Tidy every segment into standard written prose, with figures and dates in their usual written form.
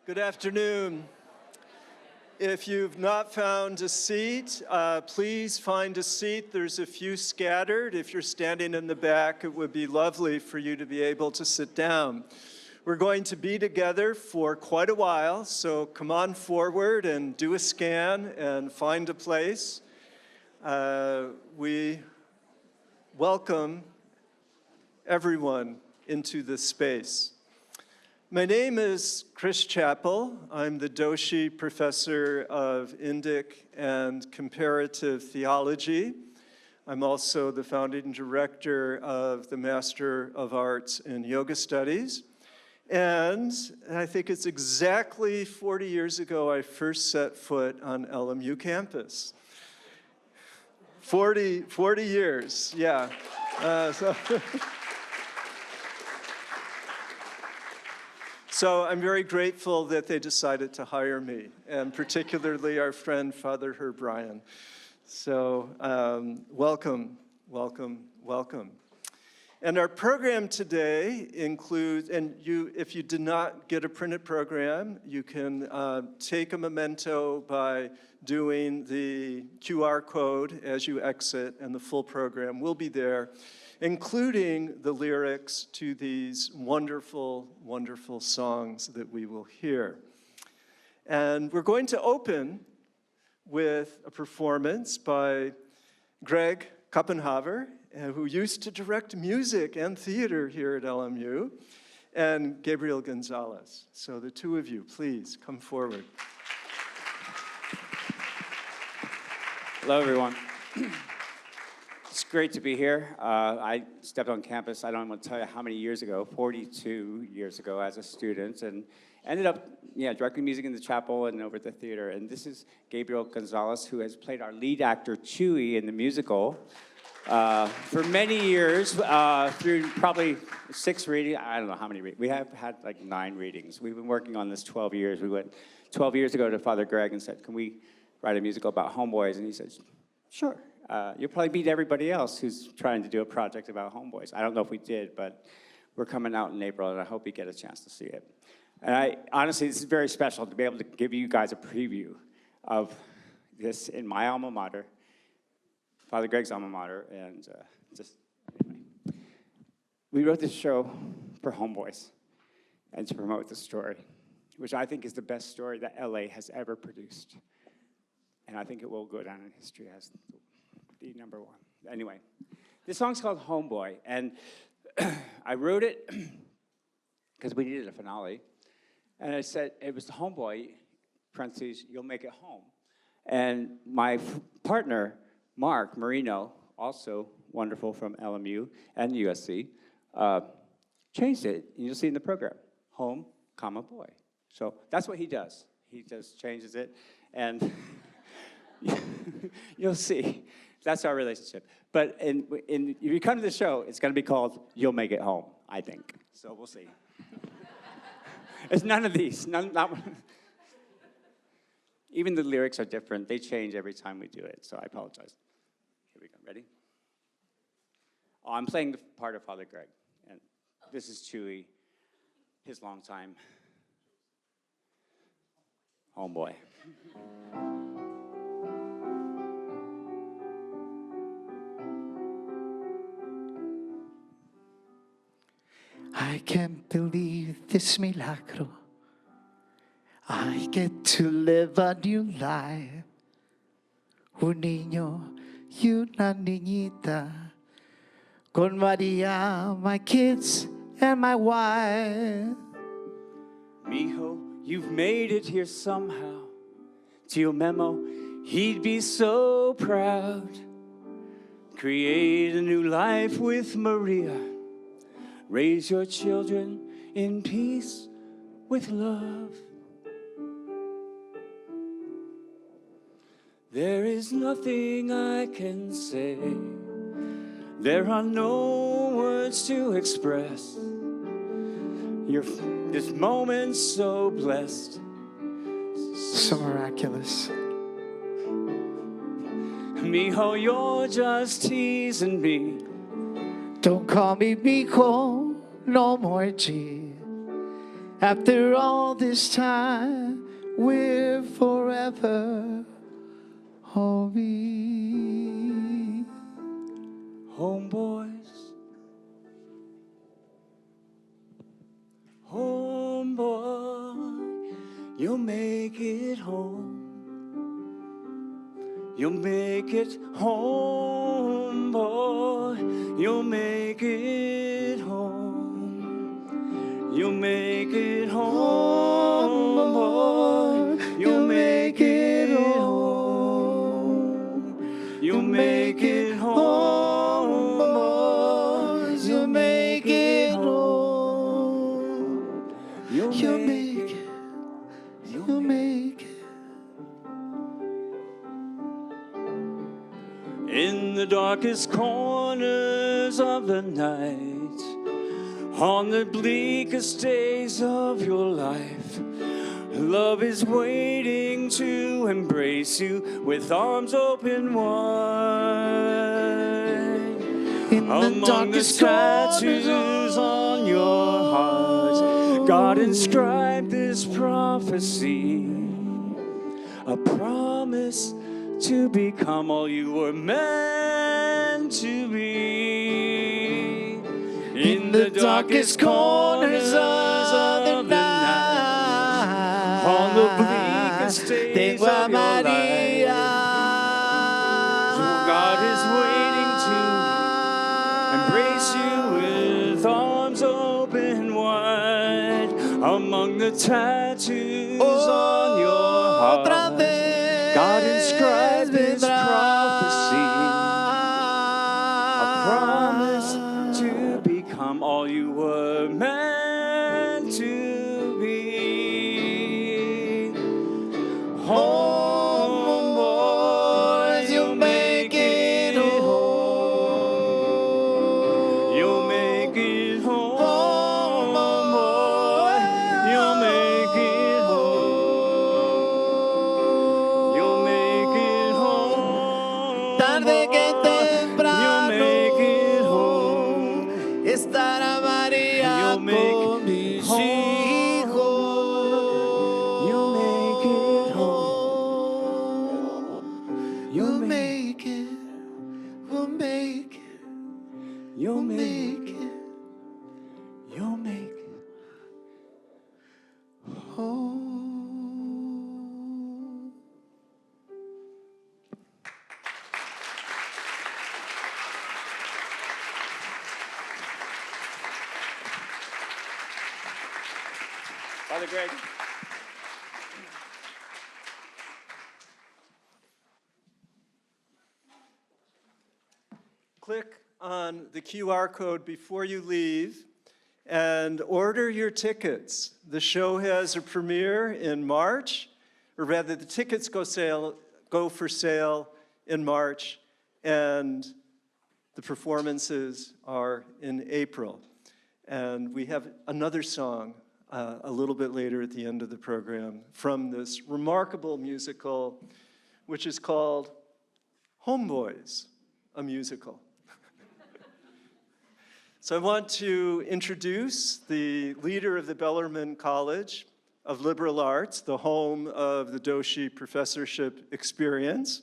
Good afternoon. If you've not found a seat, please find a seat. There's a few scattered. If you're standing in the back, it would be lovely for you to be able to sit down. We're going to be together for quite a while, so come on forward and do a scan and find a place. We welcome everyone into this space. My name is Chris Chappell. I'm the Doshi Professor of Indic and Comparative Theology. I'm also the founding director of the Master of Arts in Yoga Studies. And I think it's exactly 40 years ago I first set foot on LMU campus. 40 years, yeah. So I'm very grateful that they decided to hire me, and particularly our friend, Father Herb Bryan. So welcome, welcome, welcome. And our program today includes, and if you did not get a printed program, you can take a memento by doing the QR code as you exit, and the full program will be there, including the lyrics to these wonderful, wonderful songs that we will hear. And we're going to open with a performance by Greg Koppenhaver, who used to direct music and theater here at LMU, and Gabriel Gonzalez. So the two of you, please come forward. Hello, everyone. It's great to be here. I stepped on campus, I don't want to tell you how many years ago, 42 years ago as a student, and ended up directing music in the chapel and over at the theater. And this is Gabriel Gonzalez, who has played our lead actor, Chewie, in the musical for many years, through probably 6 readings. I don't know how many readings. We have had like 9 readings. We've been working on this 12 years. We went 12 years ago to Father Greg and said, can we write a musical about homeboys? And he said, sure. You'll probably beat everybody else who's trying to do a project about homeboys. I don't know if we did, but we're coming out in April, and I hope you get a chance to see it. And honestly, this is very special to be able to give you guys a preview of this in my alma mater, Father Greg's alma mater, and anyway. We wrote this show for homeboys and to promote the story, which I think is the best story that LA has ever produced. And I think it will go down in history as the #1. Anyway, this song's called Homeboy, and I wrote it because we needed a finale. And I said, it was the homeboy, parentheses, you'll make it home. And my partner, Mark Marino, also wonderful from LMU and USC, changed it, and you'll see in the program, home, comma, boy. So that's what he does. He just changes it, and you'll see. That's our relationship. But if you come to the show, it's going to be called You'll Make It Home, I think. So we'll see. It's none of these. Not one. Even the lyrics are different. They change every time we do it, so I apologize. Here we go. Ready? Oh, I'm playing the part of Father Greg. And this is Chewie, his longtime homeboy. I can't believe this milagro. I get to live a new life. Un niño y una niñita. Con Maria, my kids, and my wife. Mijo, you've made it here somehow. Tio Memo, he'd be so proud. Create a new life with Maria. Raise your children in peace with love. There is nothing I can say. There are no words to express this moment so blessed, So miraculous. Mijo, you're just teasing me. Don't call me mijo, no more G. After all this time, we're forever homies. Homeboys, homeboy, you'll make it home. You'll make it home, boy. You'll make it home. You'll make it home, boy. You'll make it home. You'll make it home, boys. You'll make it home. You'll make it. You'll make it. In the darkest corners of the night, on the bleakest days of your life, love is waiting to embrace you with arms open wide. Among the tattoos on your heart, God inscribed this prophecy, a promise to become all you were meant to be. In the darkest corners of the night, on the bleakest days of your life, God is waiting to embrace you with arms open wide. Among the tattoos on your heart, God inscribed this prophecy, a promise to become all you were meant to be. Home, boys, you'll make it home. You'll make it home, boy. You'll make it home. You'll make it home. Tarde que temprano You'll make it home. estará María You'll make con mis home. hijos. You'll make it home. We'll make it. We'll make it. You'll We'll make make it You'll make it. home. Father Greg. Click on the QR code before you leave and order your tickets. The show has a premiere in March, or rather the tickets go for sale in March, and the performances are in April. And we have another song a little bit later at the end of the program from this remarkable musical, which is called Homeboys, a musical. So I want to introduce the leader of the Bellarmine College of Liberal Arts, the home of the Doshi Professorship Experience.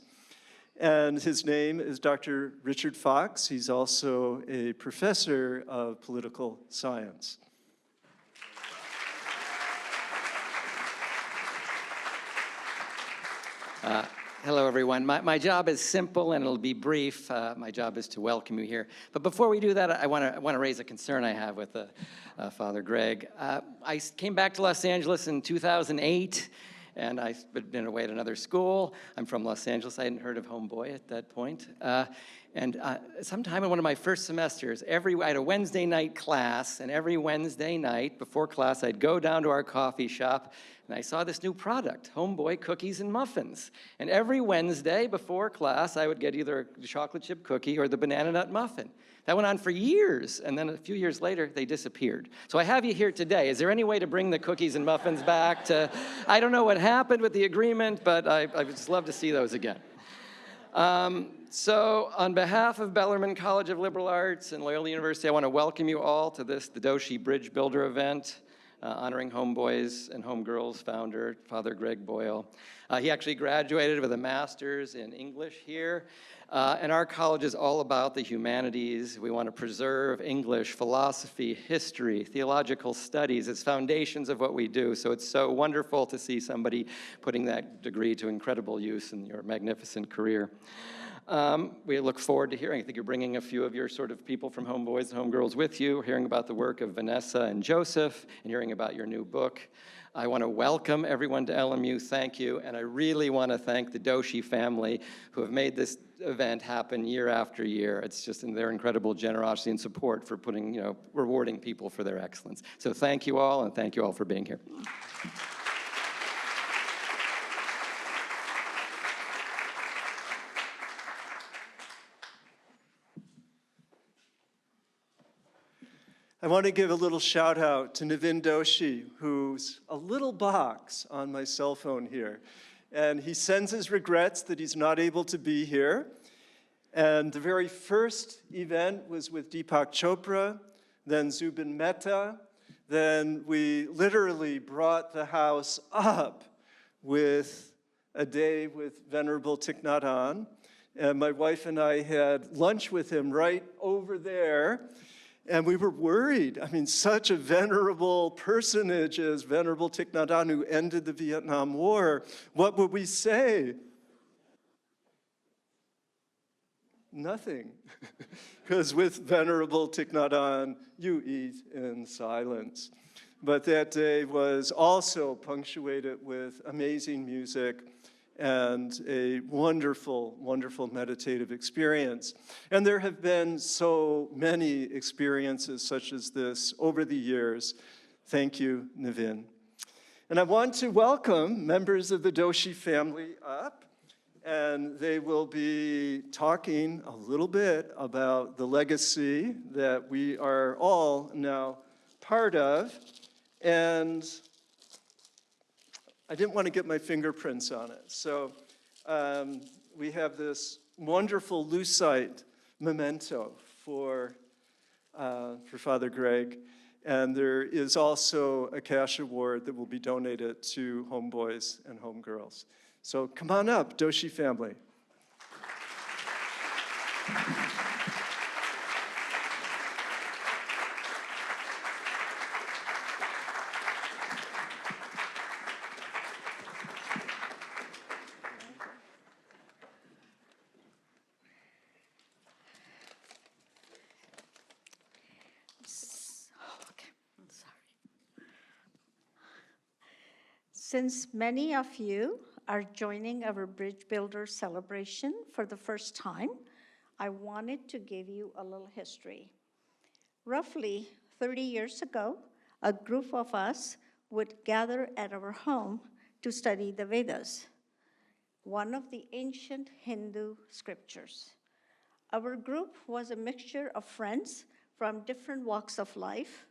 And his name is Dr. Richard Fox. He's also a professor of political science. Hello, everyone. My job is simple, and it'll be brief. My job is to welcome you here. But before we do that, I want to raise a concern I have with Father Greg. I came back to Los Angeles in 2008, and I've been away at another school. I'm from Los Angeles. I hadn't heard of Homeboy at that point. And sometime in one of my first semesters, I had a Wednesday night class, and every Wednesday night before class, I'd go down to our coffee shop, and I saw this new product, Homeboy Cookies and Muffins. And every Wednesday before class, I would get either a chocolate chip cookie or the banana nut muffin. That went on for years, and then a few years later, they disappeared. So I have you here today. Is there any way to bring the cookies and muffins back to, I don't know what happened with the agreement, but I would just love to see those again. So on behalf of Bellarmine College of Liberal Arts and Loyola University, I want to welcome you all to the Doshi Bridgebuilder event. honoring Homeboys and Homegirls founder, Father Greg Boyle. He actually graduated with a master's in English here. And our college is all about the humanities. We want to preserve English, philosophy, history, theological studies. It's foundations of what we do. So it's so wonderful to see somebody putting that degree to incredible use in your magnificent career. We look forward to hearing. I think you're bringing a few of your sort of people from Homeboys and Homegirls with you, hearing about the work of Vanessa and Joseph, and hearing about your new book. I want to welcome everyone to LMU. Thank you. And I really want to thank the Doshi family who have made this event happen year after year. It's just in their incredible generosity and support for putting, rewarding people for their excellence. So thank you all, and thank you all for being here. I want to give a little shout out to Navin Doshi, who's a little box on my cell phone here. And he sends his regrets that he's not able to be here. And the very first event was with Deepak Chopra, then Zubin Mehta. Then we literally brought the house up with a day with Venerable Thich Nhat Hanh. And my wife and I had lunch with him right over there. And we were worried. I mean, such a venerable personage as Venerable Thich Nhat Hanh, who ended the Vietnam War. What would we say? Nothing. Because with Venerable Thich Nhat Hanh, you eat in silence. But that day was also punctuated with amazing music and a wonderful, wonderful meditative experience. And there have been so many experiences such as this over the years. Thank you, Navin. And I want to welcome members of the Doshi family up, and they will be talking a little bit about the legacy that we are all now part of. And I didn't want to get my fingerprints on it. So we have this wonderful lucite memento for Father Greg. And there is also a cash award that will be donated to Homeboys and Homegirls. So come on up, Doshi family. Since many of you are joining our Bridge Builder celebration for the first time, I wanted to give you a little history. Roughly 30 years ago, a group of us would gather at our home to study the Vedas, one of the ancient Hindu scriptures. Our group was a mixture of friends from different walks of life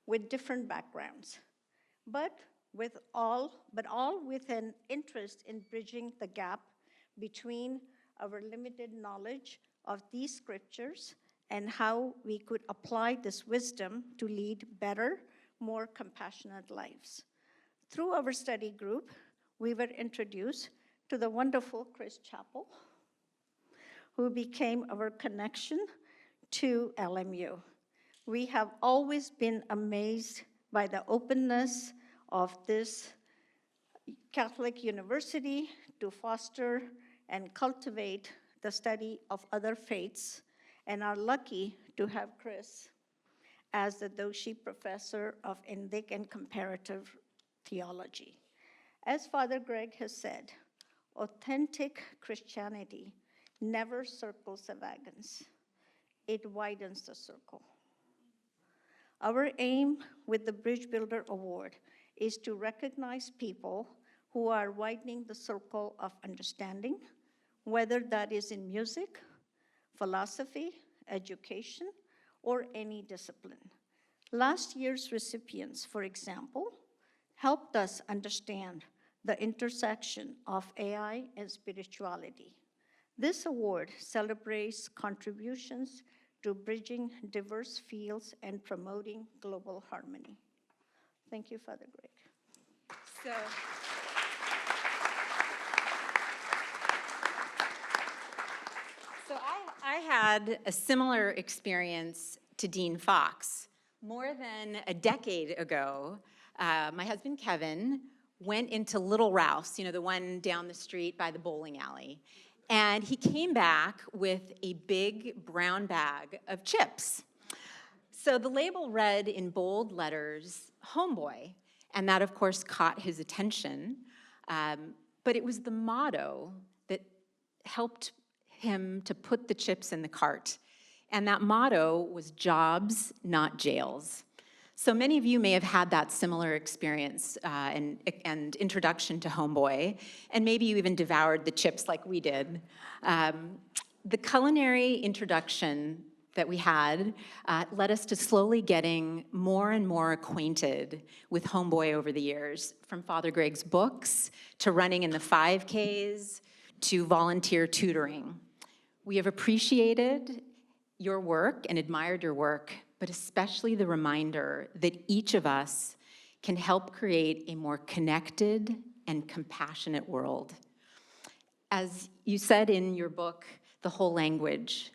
with different backgrounds, but all with an interest in bridging the gap between our limited knowledge of these scriptures and how we could apply this wisdom to lead better, more compassionate lives. Through our study group, we were introduced to the wonderful Chris Chappell, who became our connection to LMU. We have always been amazed by the openness of this Catholic university to foster and cultivate the study of other faiths, and are lucky to have Chris as the Doshi Professor of Indic and Comparative Theology. As Father Greg has said, authentic Christianity never circles the wagons. It widens the circle. Our aim with the Bridge Builder Award is to recognize people who are widening the circle of understanding, whether that is in music, philosophy, education, or any discipline. Last year's recipients, for example, helped us understand the intersection of AI and spirituality. This award celebrates contributions to bridging diverse fields and promoting global harmony. Thank you, Father Greg. So, I had a similar experience to Dean Fox. More than a decade ago, my husband Kevin went into Little Ralph's, you know, the one down the street by the bowling alley, and he came back with a big brown bag of chips. So the label read in bold letters, Homeboy, and that, of course, caught his attention. But it was the motto that helped him to put the chips in the cart. And that motto was jobs, not jails. So many of you may have had that similar experience and introduction to Homeboy, and maybe you even devoured the chips like we did. The culinary introduction that we had led us to slowly getting more and more acquainted with Homeboy over the years, from Father Greg's books, to running in the 5Ks, to volunteer tutoring. We have appreciated your work and admired your work, but especially the reminder that each of us can help create a more connected and compassionate world. As you said in your book, The Whole Language,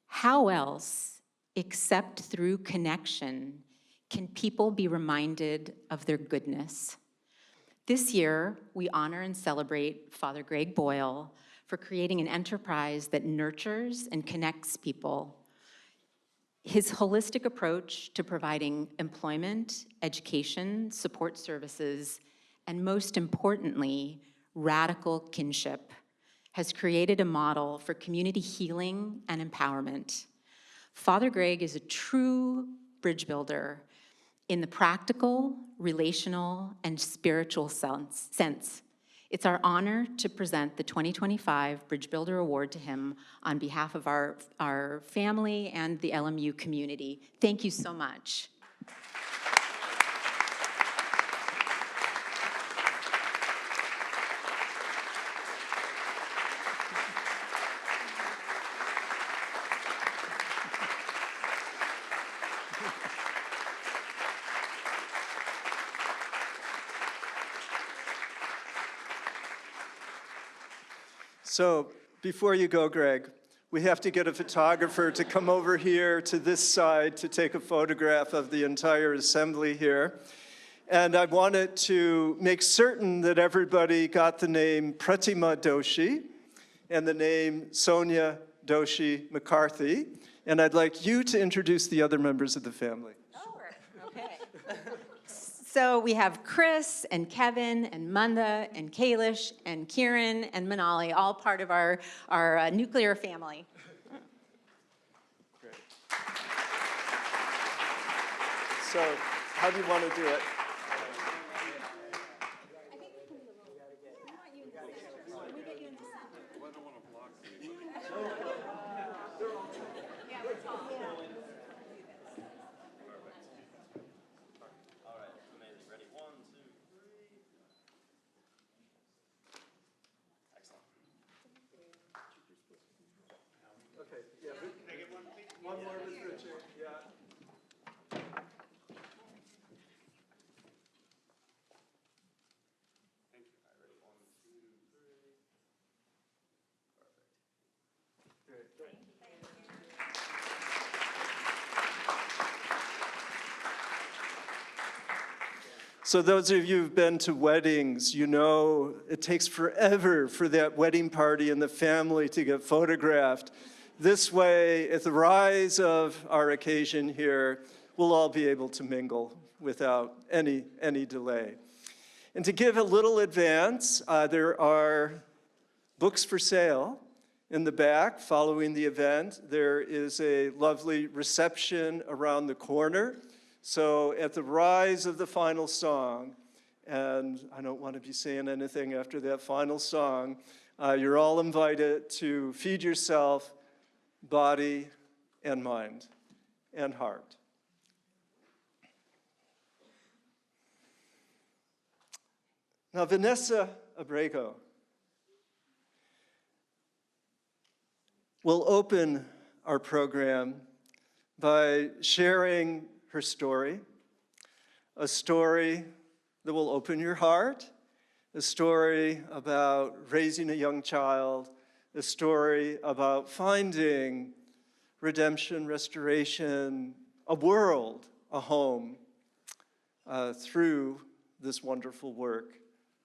how else, except through connection, can people be reminded of their goodness? This year, we honor and celebrate Father Greg Boyle for creating an enterprise that nurtures and connects people. His holistic approach to providing employment, education, support services, and most importantly, radical kinship, has created a model for community healing and empowerment. Father Greg is a true bridge builder in the practical, relational, and spiritual sense. It's our honor to present the 2025 Bridge Builder Award to him on behalf of our family and the LMU community. Thank you so much. So before you go, Greg, we have to get a photographer to come over here to this side to take a photograph of the entire assembly here. And I wanted to make certain that everybody got the name Pratima Doshi and the name Sonia Doshi McCarthy. And I'd like you to introduce the other members of the family. Okay. So we have Chris and Kevin and Munda and Kalish and Kieran and Manali, all part of our nuclear family. Great. So how do you want to do it? Okay, yeah. Can I get one, please? One more with Richard, yeah. Thank you. All right, ready? 1, 2, 3. Perfect. Great. So those of you who've been to weddings, you know it takes forever for that wedding party and the family to get photographed. This way, at the rise of our occasion here, we'll all be able to mingle without any delay. And to give a little advance, there are books for sale in the back following the event. There is a lovely reception around the corner. So at the rise of the final song, and I don't want to be saying anything after that final song, you're all invited to feed yourself, body and mind and heart. Now, Vanessa Abrego will open our program by sharing her story a story that will open your heart, a story about raising a young child, a story about finding redemption, restoration, a world, a home, through this wonderful work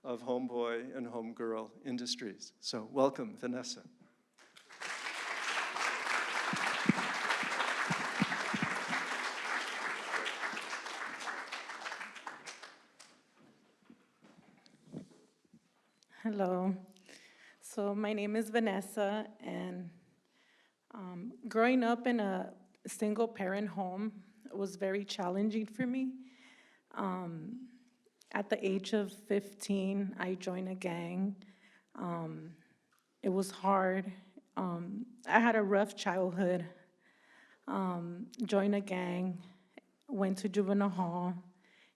of Homeboy and Homegirl Industries. So welcome, Vanessa. Hello. So my name is Vanessa, and growing up in a single-parent home was very challenging for me. At the age of 15, I joined a gang. It was hard. I had a rough childhood. Joined a gang, went to juvenile hall,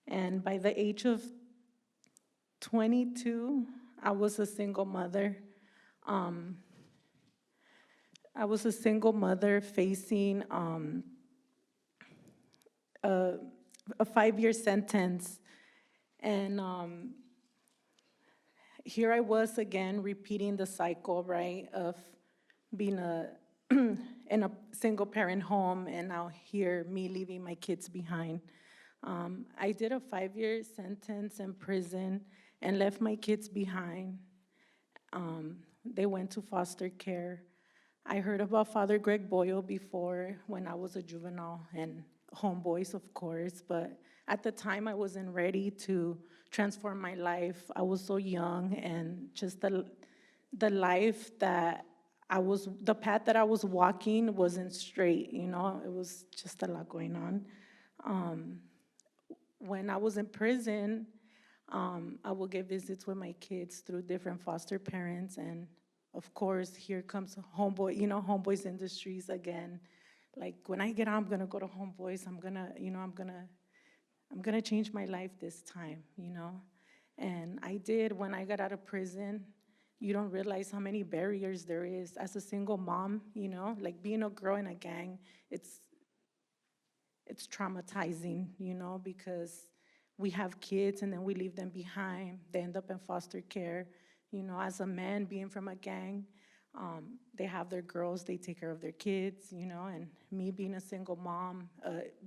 and by the age of 22, I was a single mother. I was a single mother facing a 5-year sentence. And here I was again repeating the cycle, right, of being in a single parent home, and now here, me leaving my kids behind. I did a 5-year sentence in prison and left my kids behind. They went to foster care. I heard about Father Greg Boyle before when I was a juvenile, and Homeboys, of course, but at the time I wasn't ready to transform my life. I was so young, and just the life that the path that I was walking wasn't straight, you know? It was just a lot going on. When I was in prison, I would get visits with my kids through different foster parents, and of course, here comes Homeboy, you know, Homeboys Industries again. Like, when I get out, I'm gonna go to Homeboys, I'm gonna change my life this time, you know? And I did. When I got out of prison, you don't realize how many barriers there is as a single mom, you know? Like, being a girl in a gang, it's traumatizing, you know, because we have kids and then we leave them behind. They end up in foster care. You know, as a man being from a gang, they have their girls, they take care of their kids, you know, and me being a single mom,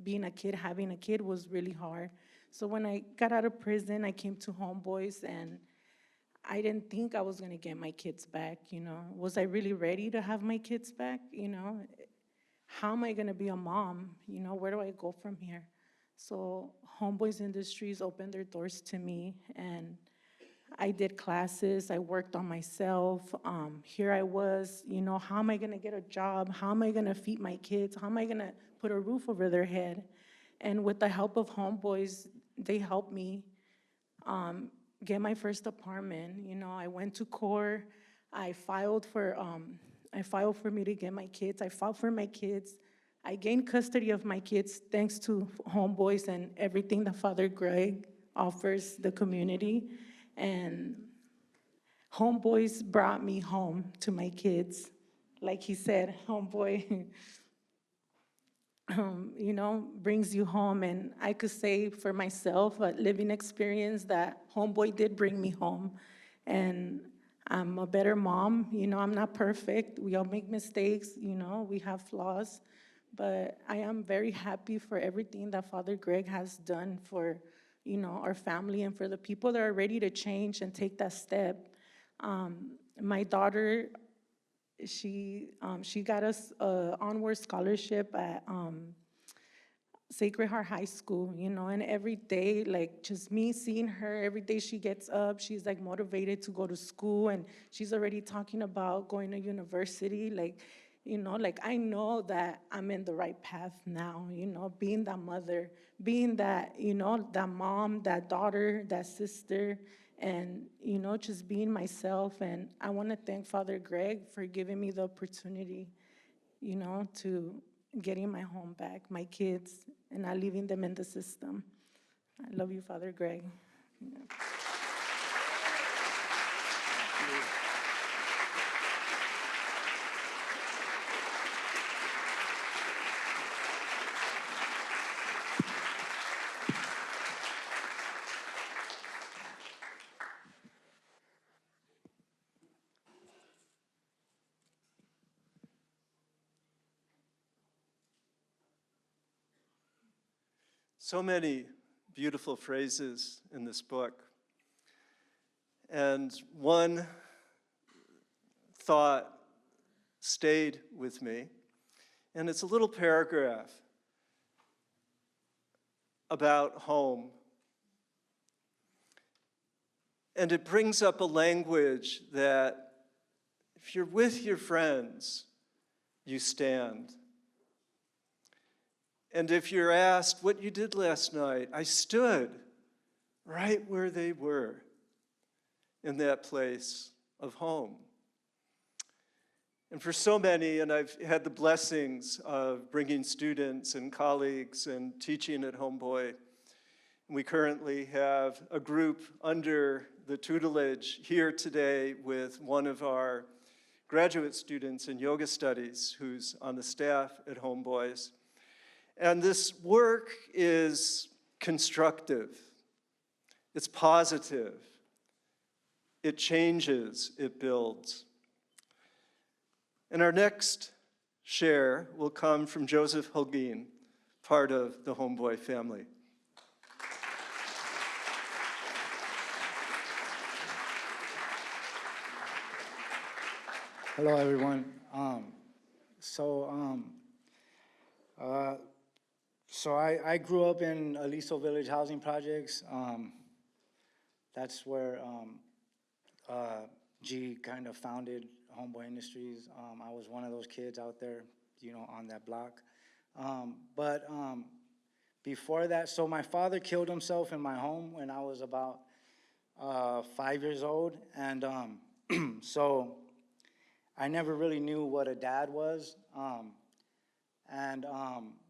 being a kid, having a kid was really hard. So when I got out of prison, I came to Homeboys, and I didn't think I was gonna get my kids back, you know. Was I really ready to have my kids back, you know? How am I gonna be a mom? You know, where do I go from here? So Homeboys Industries opened their doors to me, and I did classes, I worked on myself. Here I was, you know, how am I gonna get a job? How am I gonna feed my kids? How am I gonna put a roof over their head? And with the help of Homeboys, they helped me get my first apartment. You know, I went to court, I filed for me to get my kids. I fought for my kids. I gained custody of my kids thanks to Homeboys and everything that Father Greg offers the community. And Homeboys brought me home to my kids. Like he said, Homeboy, you know, brings you home. And I could say for myself, a living experience, that Homeboy did bring me home. And I'm a better mom. You know, I'm not perfect. We all make mistakes, you know, we have flaws. But I am very happy for everything that Father Greg has done for, you know, our family and for the people that are ready to change and take that step. My daughter, she got us an onward scholarship at Sacred Heart High School, you know, and every day, like, just me seeing her, every day she gets up, she's like motivated to go to school, and she's already talking about going to university. Like, you know, like, I know that I'm in the right path now, you know, being that mother, being that, you know, that mom, that daughter, that sister, and, you know, just being myself. And I want to thank Father Greg for giving me the opportunity, you know, to getting my home back, my kids, and not leaving them in the system. I love you, Father Greg. Yeah. So many beautiful phrases in this book. And one thought stayed with me, and it's a little paragraph about home. And it brings up a language that if you're with your friends, you stand. And if you're asked what you did last night, I stood right where they were in that place of home. And for so many, and I've had the blessings of bringing students and colleagues and teaching at Homeboy, we currently have a group under the tutelage here today with one of our graduate students in yoga studies who's on the staff at Homeboys. And this work is constructive, it's positive, it changes, it builds. And our next share will come from Joseph Holguin, part of the Homeboy family. Hello, everyone. I grew up in Aliso Village housing projects. That's where G kind of founded Homeboy Industries. I was one of those kids out there, on that block. Before that, so my father killed himself in my home when I was about 5 years old, and so I never really knew what a dad was.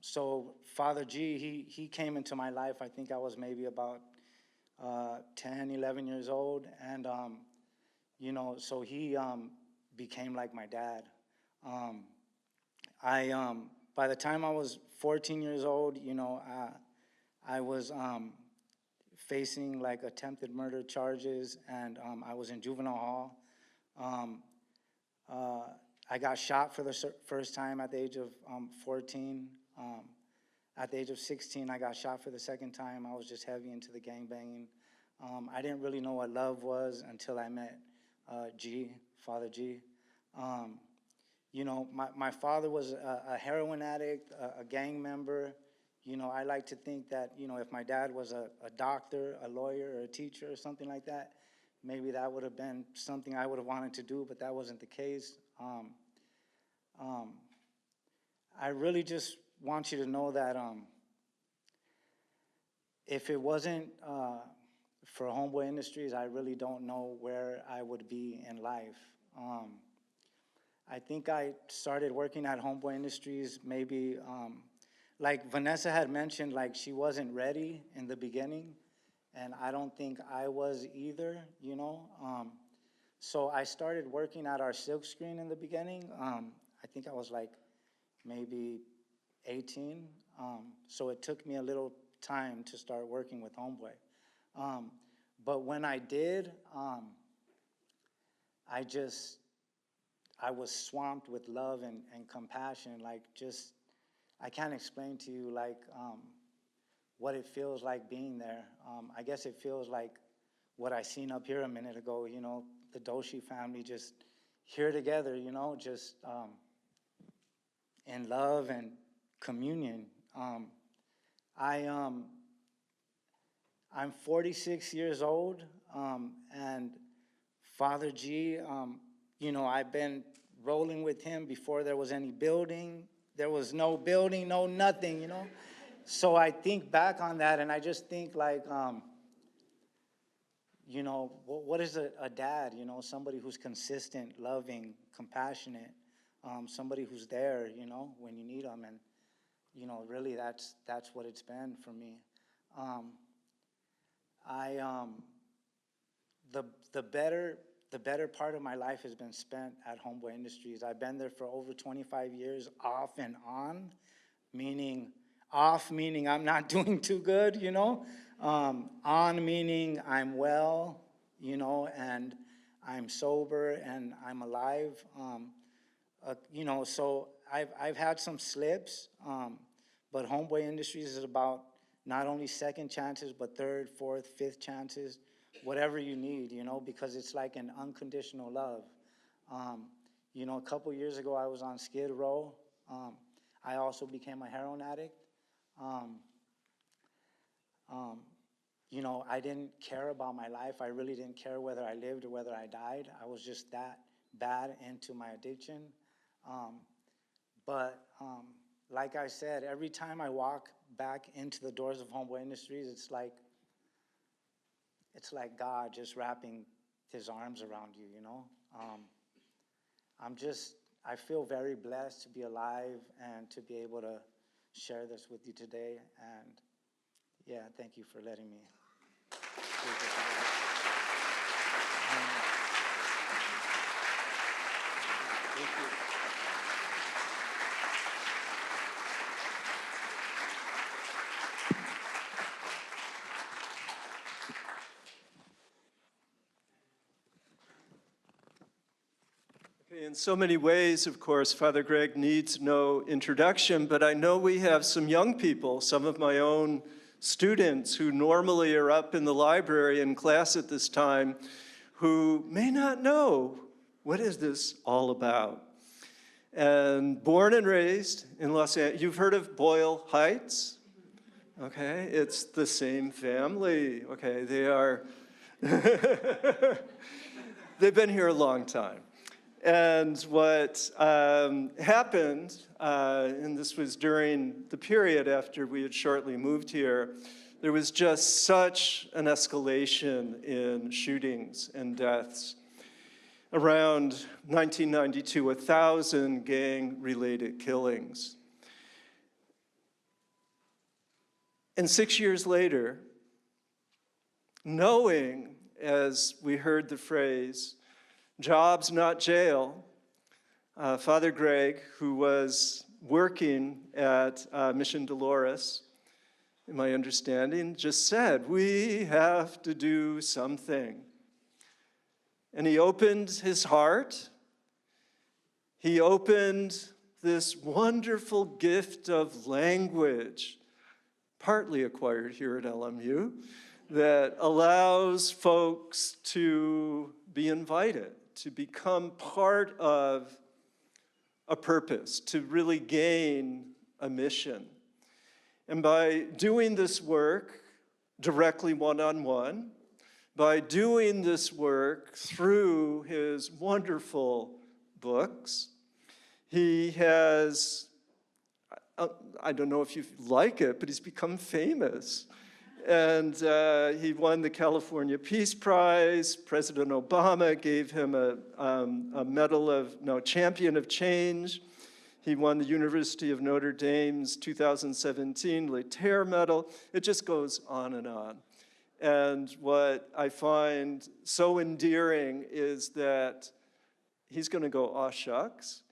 So Father G, he came into my life, I think I was maybe about 10, 11 years old. And, so he became like my dad. By the time I was 14 years old, I was facing like attempted murder charges, and I was in juvenile hall. I got shot for the first time at the age of 14. At the age of 16, I got shot for the second time. I was just heavy into the gangbanging. I didn't really know what love was until I met Father G. My father was a heroin addict, a gang member. I like to think that, if my dad was a doctor, a lawyer, or a teacher or something like that, maybe that would have been something I would have wanted to do, but that wasn't the case. I really just want you to know that if it wasn't for Homeboy Industries, I really don't know where I would be in life. I think I started working at Homeboy Industries maybe, like Vanessa had mentioned, like she wasn't ready in the beginning. And I don't think I was either, So I started working at our silk screen in the beginning. I think I was like maybe 18. So it took me a little time to start working with Homeboy. But when I did, I was swamped with love and compassion. Like I can't explain to you like, what it feels like being there. I guess it feels like what I seen up here a minute ago, the Doshi family just here together, just in love and communion. I'm 46 years old, and Father G, I've been rolling with him before there was any building. There was no building, no nothing, So I think back on that, and I just think like, what is a dad? Somebody who's consistent, loving, compassionate, somebody who's there, when you need them, and really that's what it's been for me. The better part of my life has been spent at Homeboy Industries. I've been there for over 25 years, off and on, meaning. Off meaning I'm not doing too good, On meaning I'm well, and I'm sober and I'm alive. So I've had some slips, but Homeboy Industries is about not only second chances, but third, fourth, fifth chances, whatever you need, you know, because it's like an unconditional love. You know, a couple years ago, I was on Skid Row. I also became a heroin addict. You know, I didn't care about my life. I really didn't care whether I lived or whether I died. I was just that bad into my addiction. But like I said, every time I walk back into the doors of Homeboy Industries, it's like God just wrapping his arms around you, you know? I feel very blessed to be alive and to be able to share this with you today. And yeah, thank you for letting me speak with you guys. Thank you. In so many ways, of course, Father Greg needs no introduction, but I know we have some young people, some of my own students who normally are up in the library in class at this time, who may not know what is this all about. And born and raised in Los Angeles, you've heard of Boyle Heights? Okay, it's the same family. Okay, they are, they've been here a long time. And what happened, and this was during the period after we had shortly moved here, there was just such an escalation in shootings and deaths. Around 1992, 1,000 gang-related killings. And 6 years later, knowing, as we heard the phrase, jobs, not jail, Father Greg, who was working at Mission Dolores, in my understanding, just said, we have to do something. And he opened his heart. He opened this wonderful gift of language, partly acquired here at LMU, that allows folks to be invited, to become part of a purpose, to really gain a mission. And by doing this work directly one-on-one, by doing this work through his wonderful books, he has, I don't know if you like it, but he's become famous. And he won the California Peace Prize. President Obama gave him a medal of, Champion of Change. He won the University of Notre Dame's 2017 Later Medal. It just goes on and on. And what I find so endearing is that he's going to go, aw shucks.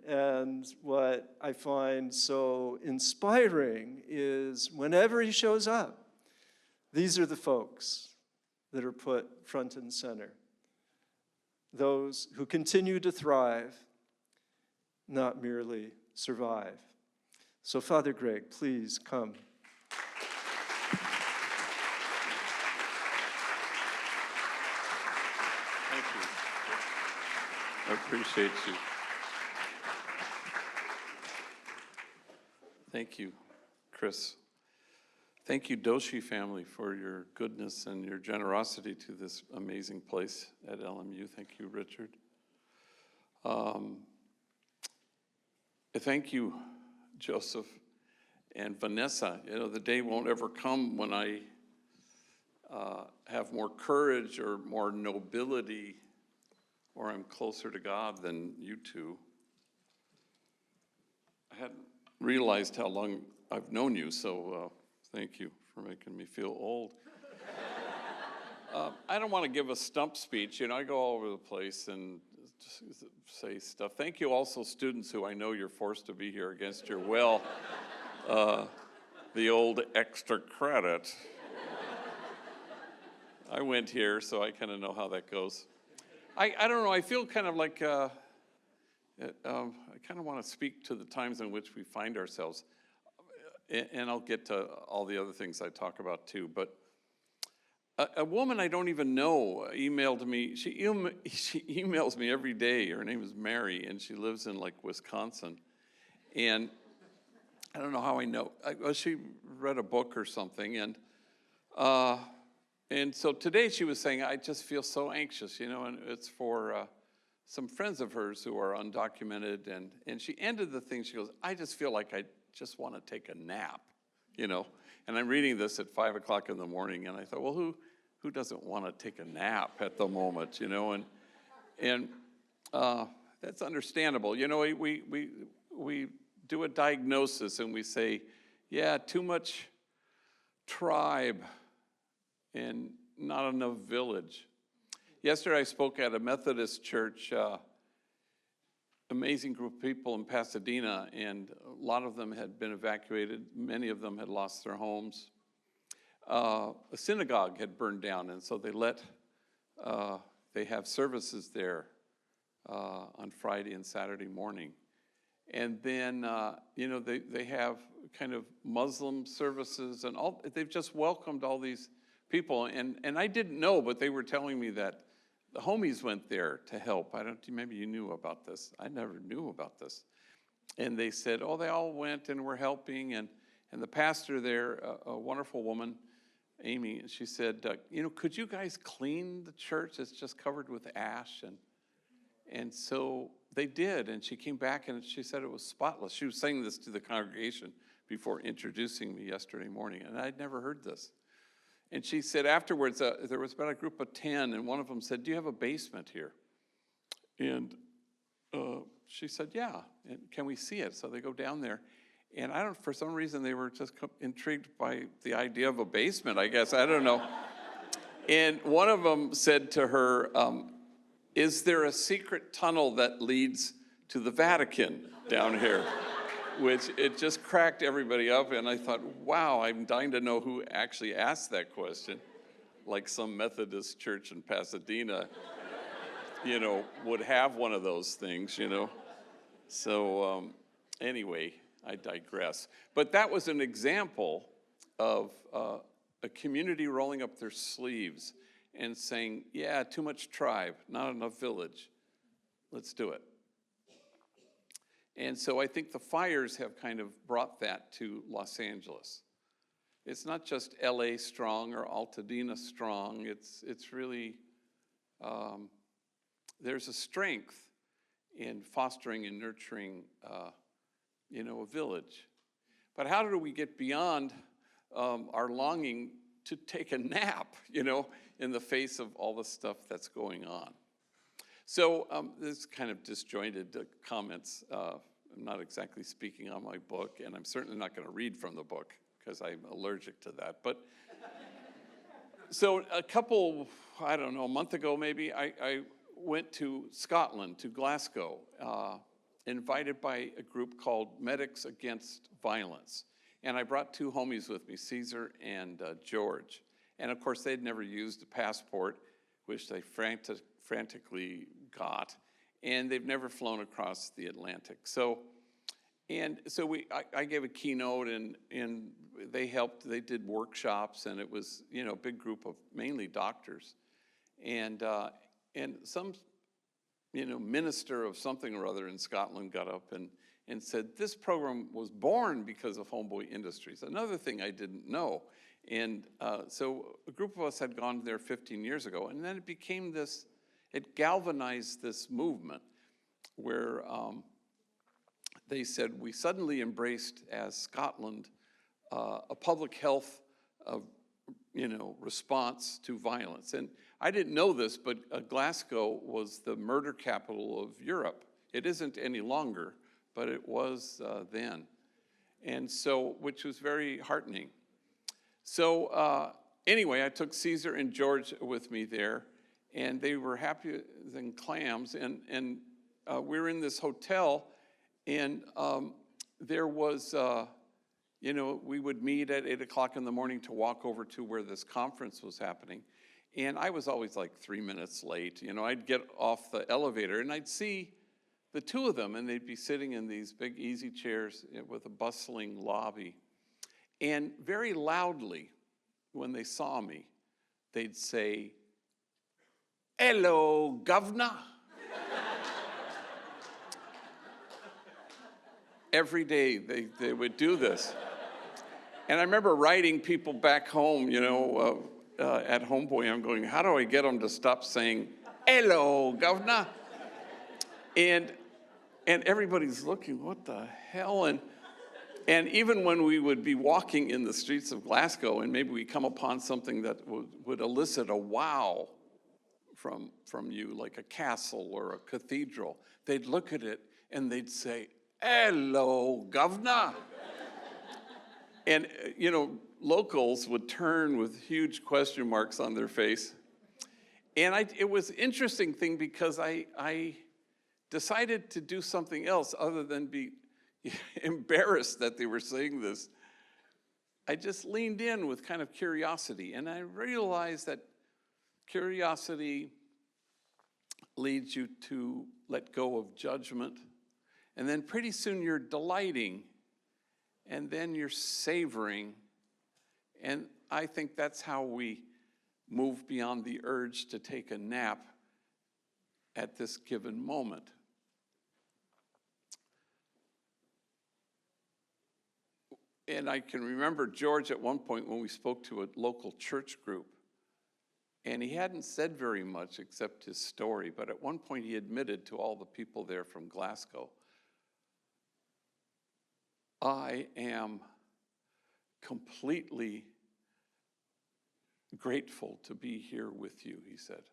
And what I find so inspiring is whenever he shows up, these are the folks that are put front and center. Those who continue to thrive, not merely survive. So Father Greg, please come. Thank you. I appreciate you. Thank you, Chris. Thank you, Doshi family, for your goodness and your generosity to this amazing place at LMU. Thank you, Richard. Thank you, Joseph and Vanessa. You know, the day won't ever come when I have more courage or more nobility, or I'm closer to God than you two. I hadn't realized how long I've known you, so thank you for making me feel old. I don't want to give a stump speech. You know, I go all over the place and just say stuff. Thank you also, students who I know you're forced to be here against your will. The old extra credit. I went here, so I kind of know how that goes. I don't know, I feel kind of like, I kind of want to speak to the times in which we find ourselves. and I'll get to all the other things I talk about too, but a woman I don't even know emailed me. She emails me every day. Her name is Mary, and she lives in like Wisconsin. And I don't know how I know. She read a book or something, and so today she was saying, I just feel so anxious, and it's for some friends of hers who are undocumented, and she ended the thing, she goes, I just feel like I just want to take a nap, And I'm reading this at 5 o'clock in the morning, and I thought, well, who doesn't want to take a nap at the moment, And that's understandable. We do a diagnosis, and we say, yeah, too much tribe and not enough village. Yesterday I spoke at a Methodist church, amazing group of people in Pasadena, and a lot of them had been evacuated. Many of them had lost their homes. A synagogue had burned down, and so they have services there on Friday and Saturday morning. And then, they have kind of Muslim services, and they've just welcomed all these people. And I didn't know, but they were telling me that the homies went there to help. Maybe you knew about this. I never knew about this. And they said, they all went and were helping. And the pastor there, a wonderful woman, Amy, she said, could you guys clean the church? It's just covered with ash. And so they did, and she came back and she said it was spotless. She was saying this to the congregation before introducing me yesterday morning, and I'd never heard this. And she said afterwards, there was about a group of 10, and one of them said, do you have a basement here? And she said, yeah, and can we see it? So they go down there, and for some reason, they were just intrigued by the idea of a basement, I guess, I don't know. And one of them said to her, is there a secret tunnel that leads to the Vatican down here? Which it just cracked everybody up, and I thought, wow, I'm dying to know who actually asked that question. Like some Methodist church in Pasadena, would have one of those things, So anyway, I digress. But that was an example of a community rolling up their sleeves and saying, yeah, too much tribe, not enough village. Let's do it. And so I think the fires have kind of brought that to Los Angeles. It's not just LA strong or Altadena strong. It's really, there's a strength in fostering and nurturing, a village. But how do we get beyond our longing to take a nap, in the face of all the stuff that's going on? So this kind of disjointed comments. I'm not exactly speaking on my book, and I'm certainly not going to read from the book because I'm allergic to that. But so a month ago maybe, I went to Scotland, to Glasgow, invited by a group called Medics Against Violence. And I brought two homies with me, Caesar and George. And of course, they'd never used a passport, which they frantically got, and they've never flown across the Atlantic. So I gave a keynote, and they helped. They did workshops, and it was a big group of mainly doctors, and some minister of something or other in Scotland got up and said this program was born because of Homeboy Industries. Another thing I didn't know. And so a group of us had gone there 15 years ago, and then it became it galvanized this movement where they said we suddenly embraced, as Scotland, a public health response to violence. And I didn't know this, but Glasgow was the murder capital of Europe. It isn't any longer, but it was then. And so, which was very heartening. So anyway, I took Caesar and George with me there, and they were happy than clams. And we were in this hotel, and there was, we would meet at 8 o'clock in the morning to walk over to where this conference was happening. And I was always like 3 minutes late. I'd get off the elevator, and I'd see the two of them, and they'd be sitting in these big easy chairs with a bustling lobby. And very loudly, when they saw me, they'd say, "Hello, governor." Every day they would do this. And I remember writing people back home, at Homeboy, I'm going, how do I get them to stop saying, "Hello, governor"? And everybody's looking, what the hell? And even when we would be walking in the streets of Glasgow and maybe we come upon something that would elicit a wow from you, like a castle or a cathedral, they'd look at it and they'd say, "Hello, governor." And, locals would turn with huge question marks on their face. And it was an interesting thing because I decided to do something else other than be embarrassed that they were saying this. I just leaned in with kind of curiosity, and I realized that curiosity leads you to let go of judgment, and then pretty soon you're delighting, and then you're savoring, and I think that's how we move beyond the urge to take a nap at this given moment. And I can remember George at one point when we spoke to a local church group, and he hadn't said very much except his story, but at one point he admitted to all the people there from Glasgow, "I am completely grateful to be here with you," he said.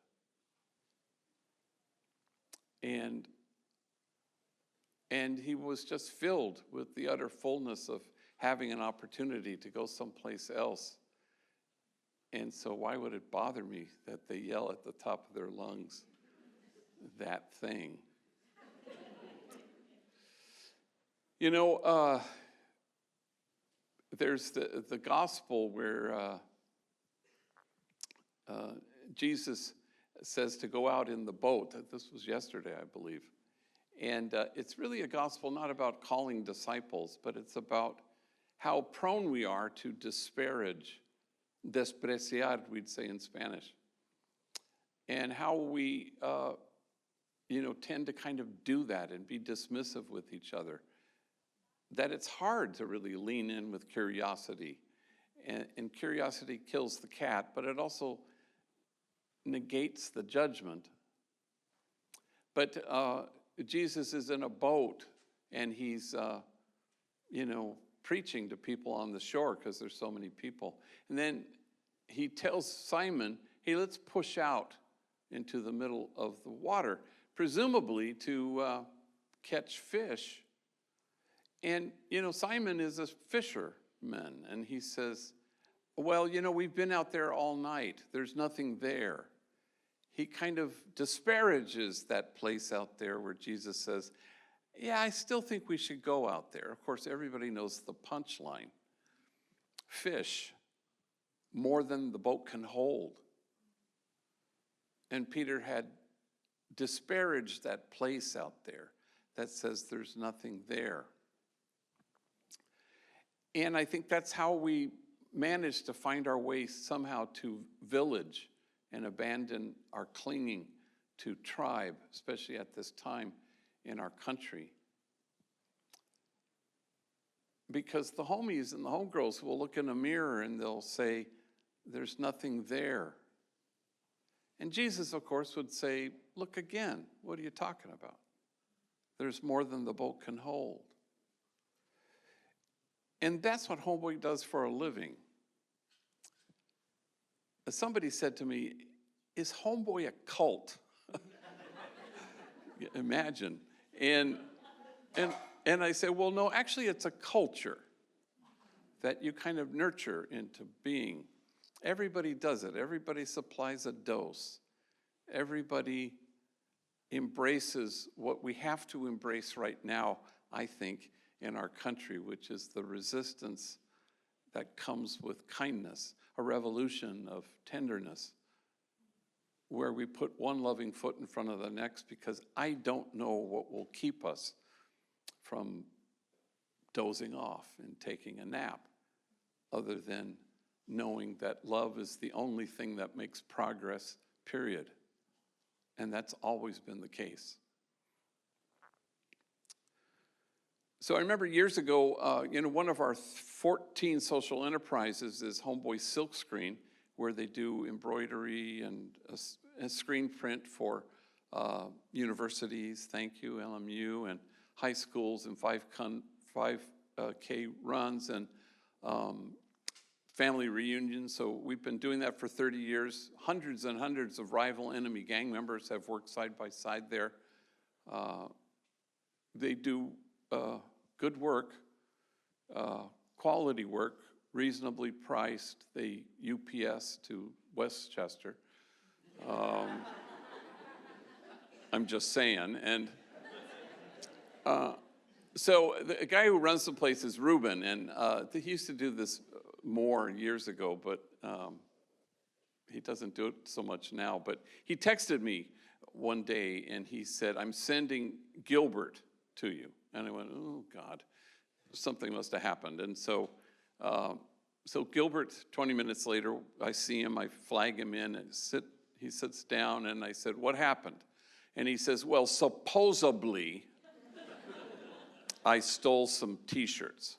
And he was just filled with the utter fullness of having an opportunity to go someplace else. And so why would it bother me that they yell at the top of their lungs, that thing? There's the gospel where Jesus says to go out in the boat. This was yesterday, I believe. And it's really a gospel not about calling disciples, but it's about how prone we are to disparage, despreciar, we'd say in Spanish, and how we, tend to kind of do that and be dismissive with each other. That it's hard to really lean in with curiosity, and curiosity kills the cat, but it also negates the judgment. But Jesus is in a boat, and he's, preaching to people on the shore because there's so many people. And then he tells Simon, "Hey, let's push out into the middle of the water," presumably to catch fish. And, Simon is a fisherman, and he says, "Well, we've been out there all night. There's nothing there." He kind of disparages that place out there where Jesus says, "Yeah, I still think we should go out there." Of course, everybody knows the punchline. Fish, more than the boat can hold. And Peter had disparaged that place out there that says there's nothing there. And I think that's how we manage to find our way somehow to village and abandon our clinging to tribe, especially at this time in our country. Because the homies and the homegirls will look in a mirror and they'll say, "There's nothing there." And Jesus, of course, would say, "Look again. What are you talking about? There's more than the boat can hold." And that's what Homeboy does for a living. Somebody said to me, "Is Homeboy a cult?" Imagine. And I say, well, no, actually it's a culture that you kind of nurture into being. Everybody does it. Everybody supplies a dose. Everybody embraces what we have to embrace right now, I think, in our country, which is the resistance that comes with kindness, a revolution of tenderness, where we put one loving foot in front of the next, because I don't know what will keep us from dozing off and taking a nap. other than knowing that love is the only thing that makes progress, period. And that's always been the case. So I remember years ago, one of our 14 social enterprises is Homeboy Silkscreen, where they do embroidery and a screen print for universities, thank you, LMU, and high schools, and 5K runs, and family reunions. So we've been doing that for 30 years. Hundreds and hundreds of rival enemy gang members have worked side by side there. They do good work, quality work, reasonably priced. They UPS to Westchester. I'm just saying. And so the guy who runs the place is Ruben, and he used to do this more years ago, but he doesn't do it so much now. But he texted me one day, and he said, "I'm sending Gilbert to you." And I went, "Oh, God, something must have happened." And so Gilbert, 20 minutes later, I see him, I flag him in, and he sits down, and I said, "What happened?" And he says, "Well, supposedly, I stole some T-shirts."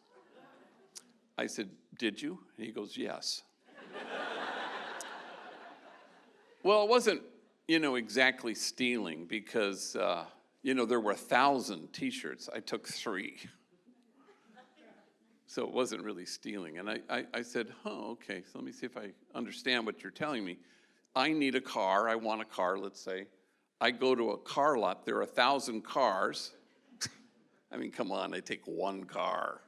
I said, "Did you?" And he goes, "Yes." Well, it wasn't, exactly stealing, because, there were 1,000 T-shirts. I took 3. So it wasn't really stealing. And I said, "Oh, okay, so let me see if I understand what you're telling me. I need a car. I want a car, let's say. I go to a car lot. There are 1,000 cars. I mean, come on, I take one car.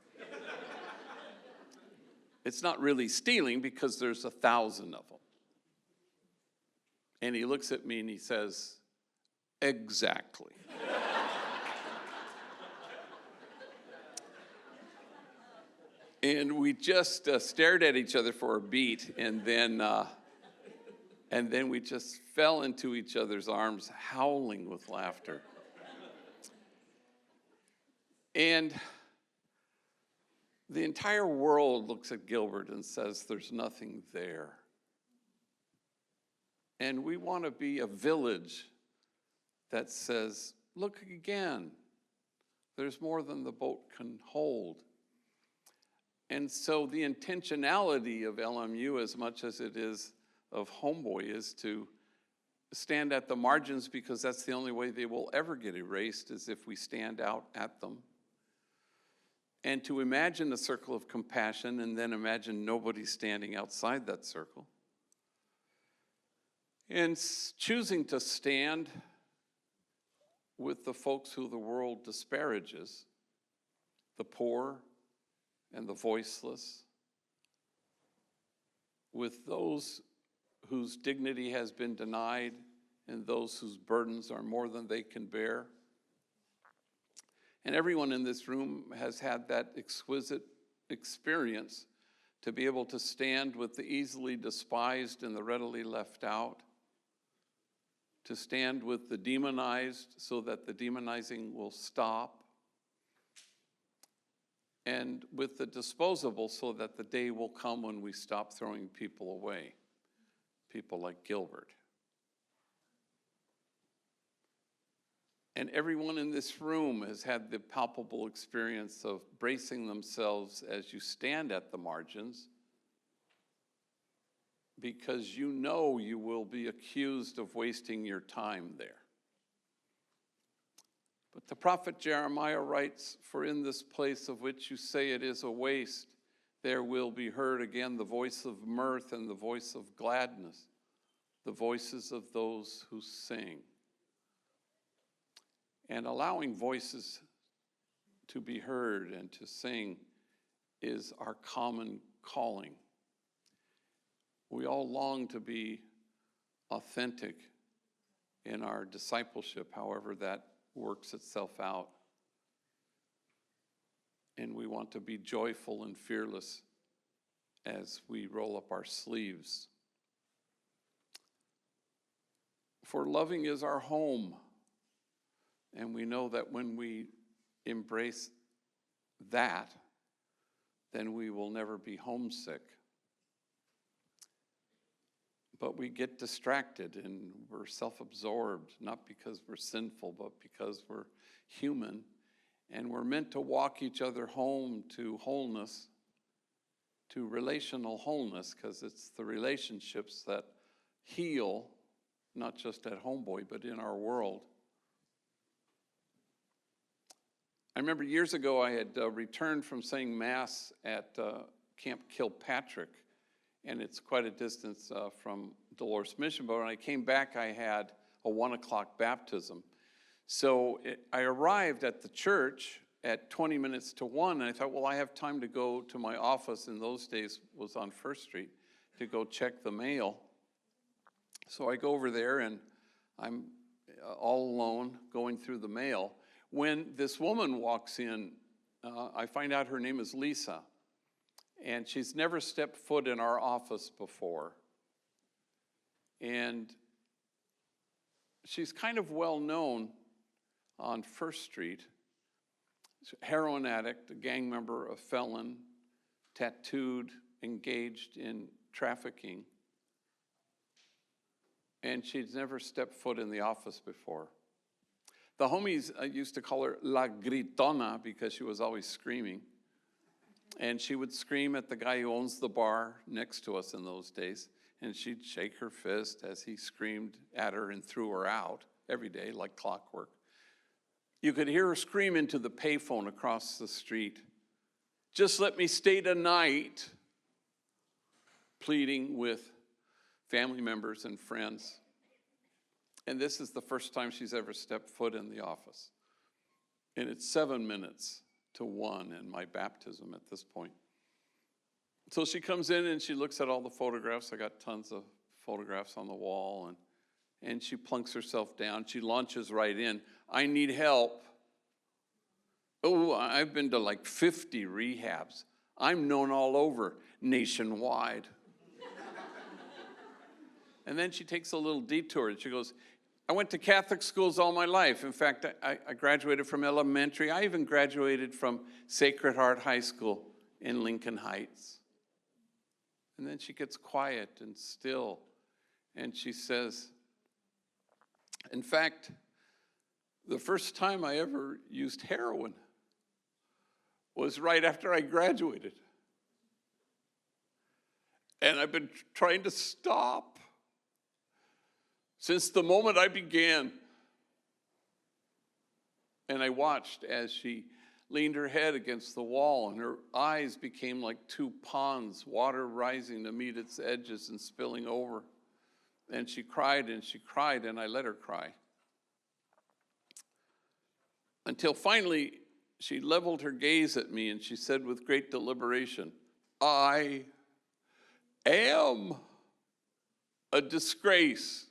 It's not really stealing because there's 1,000 of them." And he looks at me and he says, "Exactly." And we just stared at each other for a beat, and then we just fell into each other's arms, howling with laughter. And the entire world looks at Gilbert and says, "There's nothing there." And we want to be a village that says, "Look again. There's more than the boat can hold." And so the intentionality of LMU, as much as it is of Homeboy, is to stand at the margins, because that's the only way they will ever get erased, is if we stand out at them. And to imagine a circle of compassion, and then imagine nobody standing outside that circle. And choosing to stand with the folks who the world disparages, the poor and the voiceless, with those whose dignity has been denied, and those whose burdens are more than they can bear. And everyone in this room has had that exquisite experience to be able to stand with the easily despised and the readily left out, to stand with the demonized so that the demonizing will stop, and with the disposable so that the day will come when we stop throwing people away, people like Gilbert. And everyone in this room has had the palpable experience of bracing themselves as you stand at the margins, because you know you will be accused of wasting your time there. But the prophet Jeremiah writes, "For in this place of which you say it is a waste, there will be heard again the voice of mirth and the voice of gladness, the voices of those who sing." And allowing voices to be heard and to sing is our common calling. We all long to be authentic in our discipleship, however that works itself out. And we want to be joyful and fearless as we roll up our sleeves. For loving is our home. And we know that when we embrace that, then we will never be homesick. But we get distracted and we're self-absorbed, not because we're sinful, but because we're human. And we're meant to walk each other home to wholeness, to relational wholeness, because it's the relationships that heal, not just at Homeboy, but in our world. I remember years ago I had returned from saying Mass at Camp Kilpatrick, and it's quite a distance from Dolores Mission, but when I came back, I had a 1 o'clock baptism. So I arrived at the church at 20 minutes to 1, and I thought, well, I have time to go to my office. In those days was on First Street, to go check the mail. So I go over there, and I'm all alone going through the mail. When this woman walks in, I find out her name is Lisa. And she's never stepped foot in our office before. And she's kind of well known on First Street. She's a heroin addict, a gang member, a felon, tattooed, engaged in trafficking. And she's never stepped foot in the office before. The homies used to call her La Gritona because she was always screaming. And she would scream at the guy who owns the bar next to us in those days. And she'd shake her fist as he screamed at her and threw her out every day like clockwork. You could hear her scream into the payphone across the street, "Just let me stay tonight," pleading with family members and friends. And this is the first time she's ever stepped foot in the office. And it's 7 minutes to 1 in my baptism at this point. So she comes in and she looks at all the photographs. I got tons of photographs on the wall, and she plunks herself down. She launches right in. "I need help. Oh, I've been to like 50 rehabs. I'm known all over nationwide." And then she takes a little detour and she goes, "I went to Catholic schools all my life. In fact, I graduated from elementary. I even graduated from Sacred Heart High School in Lincoln Heights." And then she gets quiet and still, and she says, "In fact, the first time I ever used heroin was right after I graduated. And I've been trying to stop since the moment I began." And I watched as she leaned her head against the wall, and her eyes became like two ponds, water rising to meet its edges and spilling over. And she cried, and I let her cry. Until finally, she leveled her gaze at me, and she said with great deliberation, "I am a disgrace."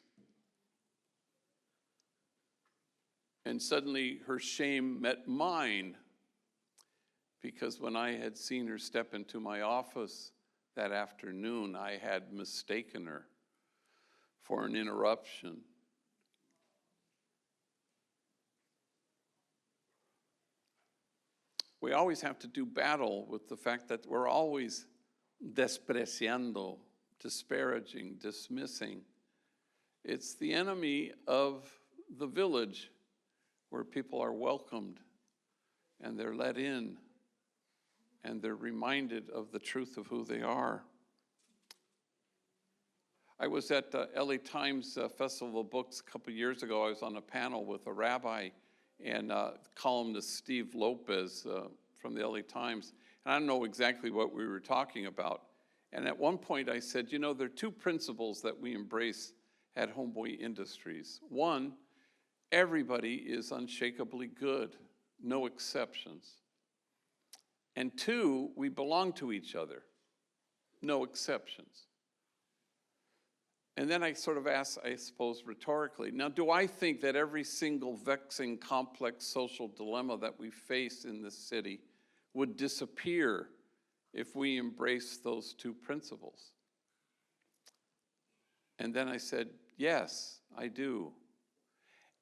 And suddenly her shame met mine, because when I had seen her step into my office that afternoon, I had mistaken her for an interruption. We always have to do battle with the fact that we're always despreciando, disparaging, dismissing. It's the enemy of the village, where people are welcomed and they're let in and they're reminded of the truth of who they are. I was at the LA Times Festival of Books a couple years ago. I was on a panel with a rabbi and columnist Steve Lopez from the LA Times. And I don't know exactly what we were talking about. And at one point I said, you know, there are two principles that we embrace at Homeboy Industries. One, everybody is unshakably good, no exceptions. And two, we belong to each other, no exceptions. And then I sort of asked, I suppose rhetorically, now do I think that every single vexing, complex social dilemma that we face in this city would disappear if we embrace those two principles? And then I said, yes, I do.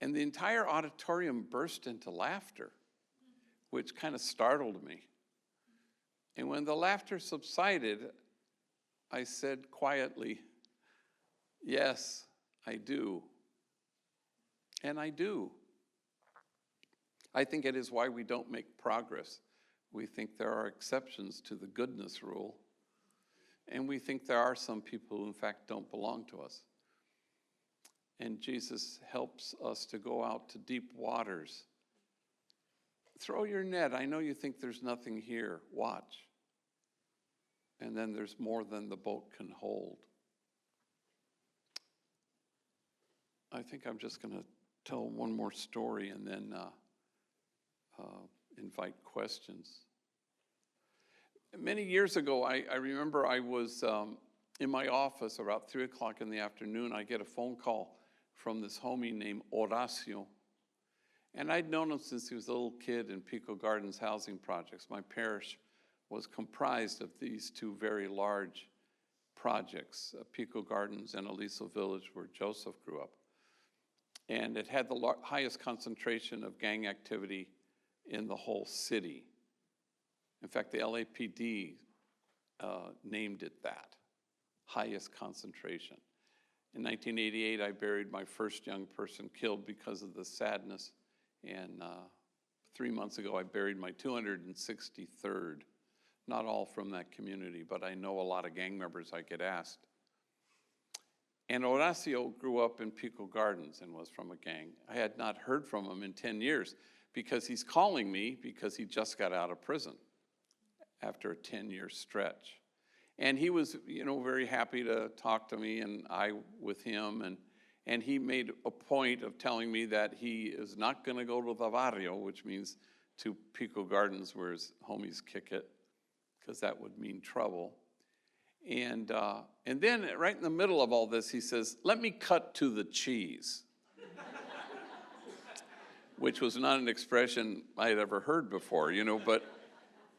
And the entire auditorium burst into laughter, which kind of startled me. And when the laughter subsided, I said quietly, yes, I do. And I do. I think it is why we don't make progress. We think there are exceptions to the goodness rule. And we think there are some people who, in fact, don't belong to us. And Jesus helps us to go out to deep waters. Throw your net. I know you think there's nothing here. Watch. And then there's more than the boat can hold. I think I'm just going to tell one more story and then invite questions. Many years ago, I remember I was in my office about 3 o'clock in the afternoon. I get a phone call from this homie named Horacio. And I'd known him since he was a little kid in Pico Gardens housing projects. My parish was comprised of these two very large projects, Pico Gardens and Aliso Village, where Joseph grew up. And it had the highest concentration of gang activity in the whole city. In fact, the LAPD named it that, highest concentration. In 1988, I buried my first young person killed because of the sadness. And 3 months ago, I buried my 263rd. Not all from that community, but I know a lot of gang members I get asked. And Horacio grew up in Pico Gardens and was from a gang. I had not heard from him in 10 years because he's calling me because he just got out of prison after a 10-year stretch. And he was, very happy to talk to me and I with him. And he made a point of telling me that he is not going to go to the barrio, which means to Pico Gardens where his homies kick it, because that would mean trouble. And then right in the middle of all this, he says, let me cut to the cheese, which was not an expression I had ever heard before,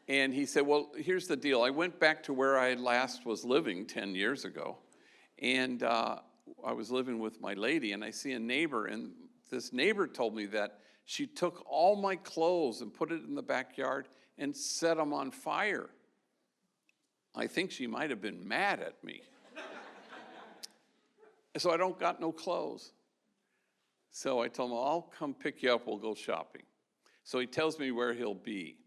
and he said, well, here's the deal. I went back to where I last was living 10 years ago, and I was living with my lady, and I see a neighbor, and this neighbor told me that she took all my clothes and put it in the backyard and set them on fire. I think she might have been mad at me. So I don't got no clothes. So I told him, I'll come pick you up, we'll go shopping. So he tells me where he'll be.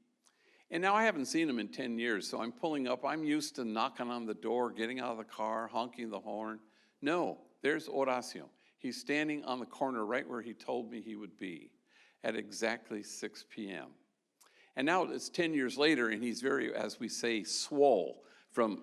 And now I haven't seen him in 10 years, so I'm pulling up. I'm used to knocking on the door, getting out of the car, honking the horn. No, there's Horacio. He's standing on the corner right where he told me he would be at exactly 6 p.m. And now it's 10 years later, and he's very, as we say, swole from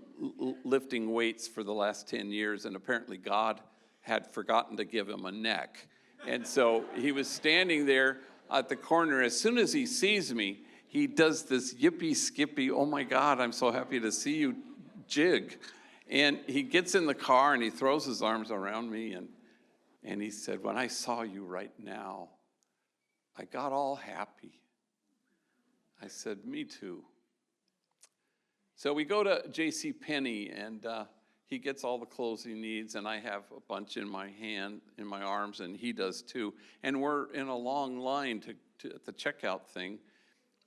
lifting weights for the last 10 years, and apparently God had forgotten to give him a neck. And so he was standing there at the corner. As soon as he sees me, he does this yippee-skippy, oh my God, I'm so happy to see you jig. And he gets in the car and he throws his arms around me and he said, when I saw you right now, I got all happy. I said, me too. So we go to J.C. Penney, and he gets all the clothes he needs, and I have a bunch in my hand, in my arms, and he does too. And we're in a long line at the checkout thing,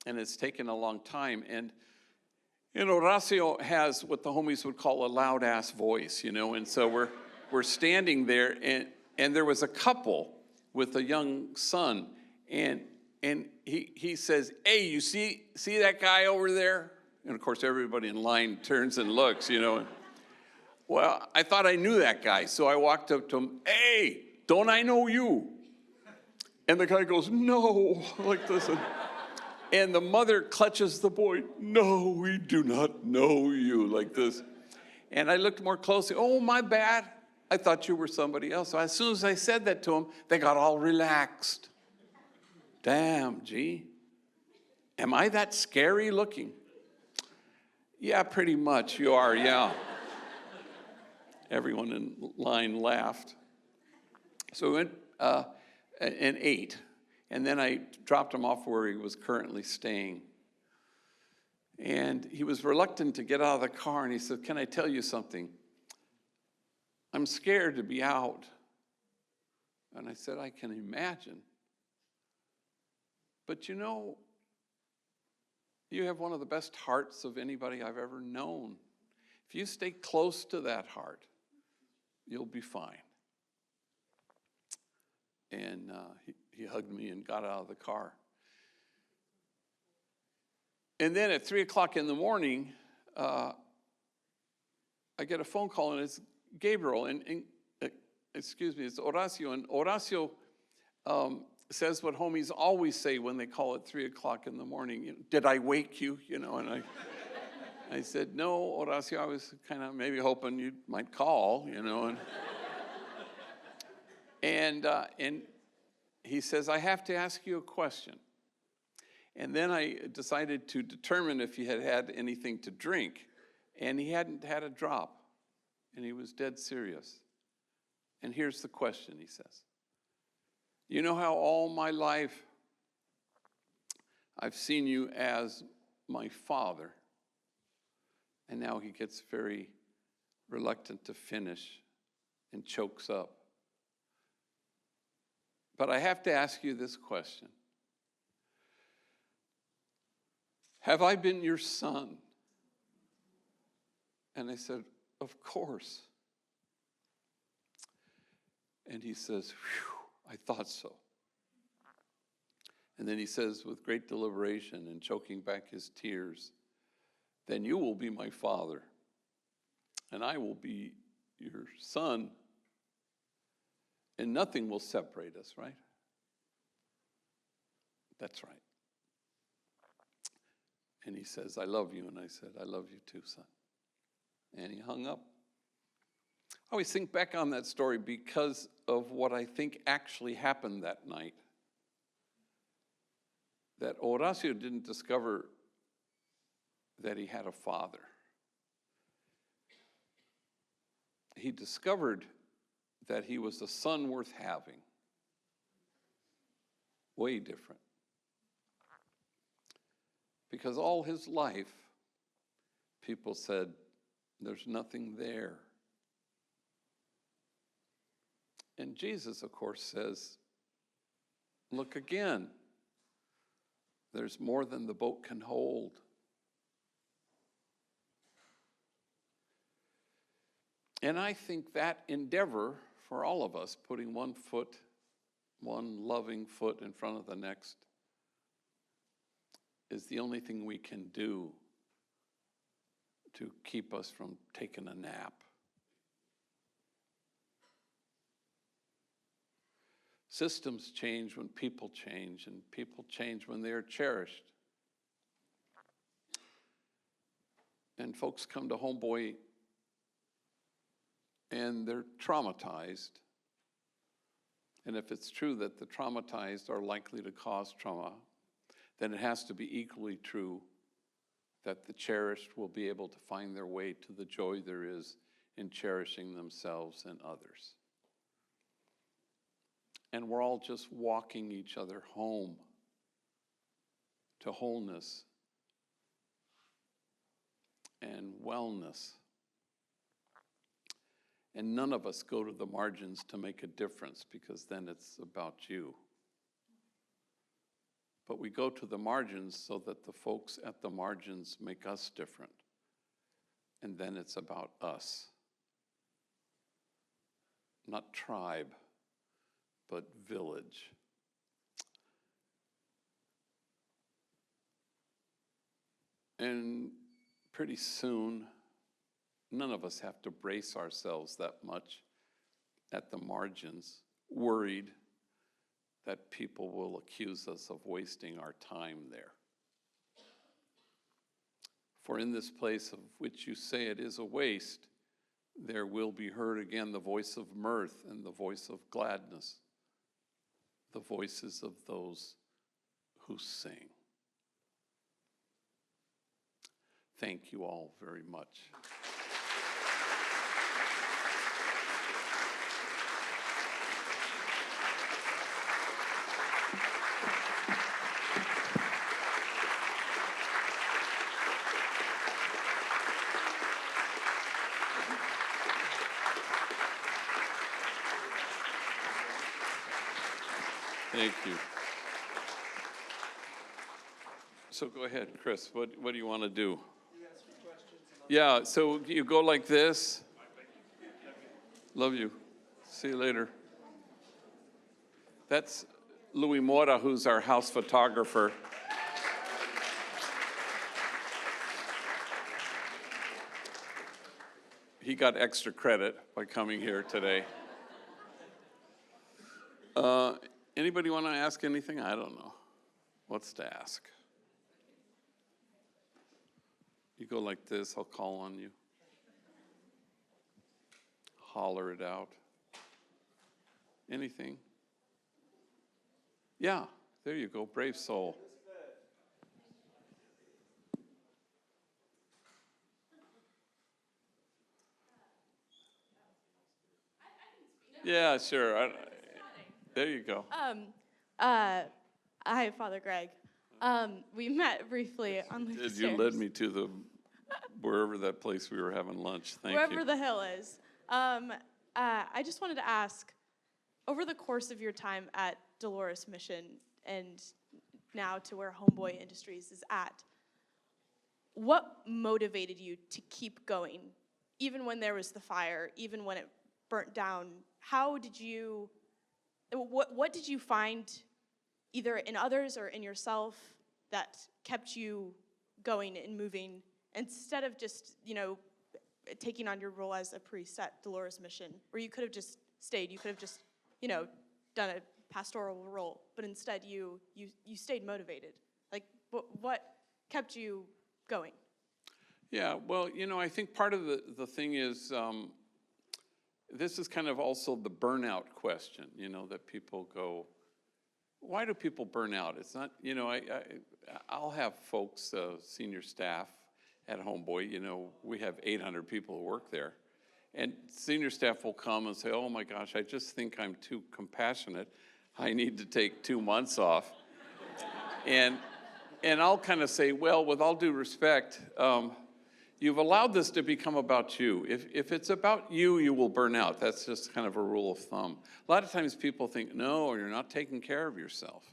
and it's taken a long time. And Horacio has what the homies would call a loud-ass voice, and so we're standing there, and there was a couple with a young son, and he says, hey, you see that guy over there? And of course, everybody in line turns and looks, Well, I thought I knew that guy, so I walked up to him, hey, don't I know you? And the guy goes, no, like this. And the mother clutches the boy, no, we do not know you, like this. And I looked more closely, oh, my bad. I thought you were somebody else. So as soon as I said that to them, they got all relaxed. Damn, gee. Am I that scary looking? Yeah, pretty much, you are, yeah. Everyone in line laughed. So we went and ate, and then I dropped him off where he was currently staying. And he was reluctant to get out of the car, and he said, can I tell you something? I'm scared to be out. And I said, I can imagine. But You have one of the best hearts of anybody I've ever known. If you stay close to that heart, you'll be fine. And he hugged me and got out of the car. And then at 3 o'clock in the morning, I get a phone call, and it's Gabriel, and excuse me, it's Horacio. And Horacio says what homies always say when they call at 3 o'clock in the morning. Did I wake you? And I said, no, Horacio, I was kind of maybe hoping you might call, And he says, I have to ask you a question. And then I decided to determine if he had had anything to drink. And he hadn't had a drop. And he was dead serious. And here's the question, he says. You know how all my life I've seen you as my father? And now he gets very reluctant to finish and chokes up. But I have to ask you this question. Have I been your son? And I said, of course. And he says, whew, I thought so. And then he says, with great deliberation and choking back his tears, then you will be my father, and I will be your son, and nothing will separate us, right? That's right. And he says, I love you. And I said, I love you too, son. And he hung up. I always think back on that story because of what I think actually happened that night. That Horacio didn't discover that he had a father. He discovered that he was a son worth having. Way different. Because all his life, people said, there's nothing there. And Jesus, of course, says, look again. There's more than the boat can hold. And I think that endeavor for all of us, putting one loving foot in front of the next, is the only thing we can do to keep us from taking a nap. Systems change when people change, and people change when they are cherished. And folks come to Homeboy and they're traumatized. And if it's true that the traumatized are likely to cause trauma, then it has to be equally true that the cherished will be able to find their way to the joy there is in cherishing themselves and others. And we're all just walking each other home to wholeness and wellness. And none of us go to the margins to make a difference, because then it's about you. But we go to the margins so that the folks at the margins make us different. And then it's about us. Not tribe, but village. And pretty soon, none of us have to brace ourselves that much at the margins, worried that people will accuse us of wasting our time there. For in this place of which you say it is a waste, there will be heard again the voice of mirth and the voice of gladness, the voices of those who sing. Thank you all very much. Thank you. So go ahead, Chris. What do you want to do? Yeah, so you go like this. Love you. See you later. That's Louis Mora, who's our house photographer. He got extra credit by coming here today. Anybody want to ask anything? I don't know. What's to ask? You go like this, I'll call on you. Holler it out. Anything? Yeah, there you go, brave soul. Yeah, sure. There you go. Hi, Father Greg. We met briefly on the Did stairs. you led me to the wherever that place we were having lunch? Thank Wherever you. the hill is. I just wanted to ask, over the course of your time at Dolores Mission and now to where Homeboy Industries is at, what motivated you to keep going, even when there was the fire, even when it burnt down? How did you, what did you find either in others or in yourself that kept you going and moving instead of just, taking on your role as a priest at Dolores Mission, where you could have just stayed, you could have just, done a pastoral role, but instead you stayed motivated. Like, what kept you going? Yeah, well, I think part of the thing is, this is kind of also the burnout question, that people go, why do people burn out? It's not, I'll have folks, senior staff at Homeboy, we have 800 people who work there. And senior staff will come and say, oh my gosh, I just think I'm too compassionate. I need to take 2 months off. And I'll kind of say, well, with all due respect, you've allowed this to become about you. If it's about you, you will burn out. That's just kind of a rule of thumb. A lot of times people think, no, you're not taking care of yourself.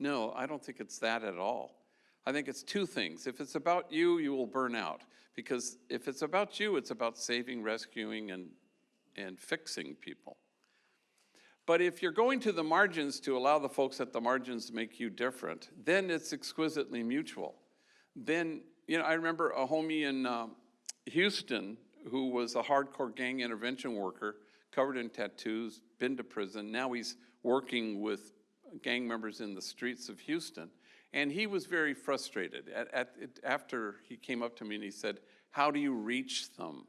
No, I don't think it's that at all. I think it's two things. If it's about you, you will burn out. Because if it's about you, it's about saving, rescuing, and fixing people. But if you're going to the margins to allow the folks at the margins to make you different, then it's exquisitely mutual. Then, I remember a homie in Houston who was a hardcore gang intervention worker, covered in tattoos, been to prison. Now he's working with gang members in the streets of Houston. And he was very frustrated. After he came up to me and he said, how do you reach them?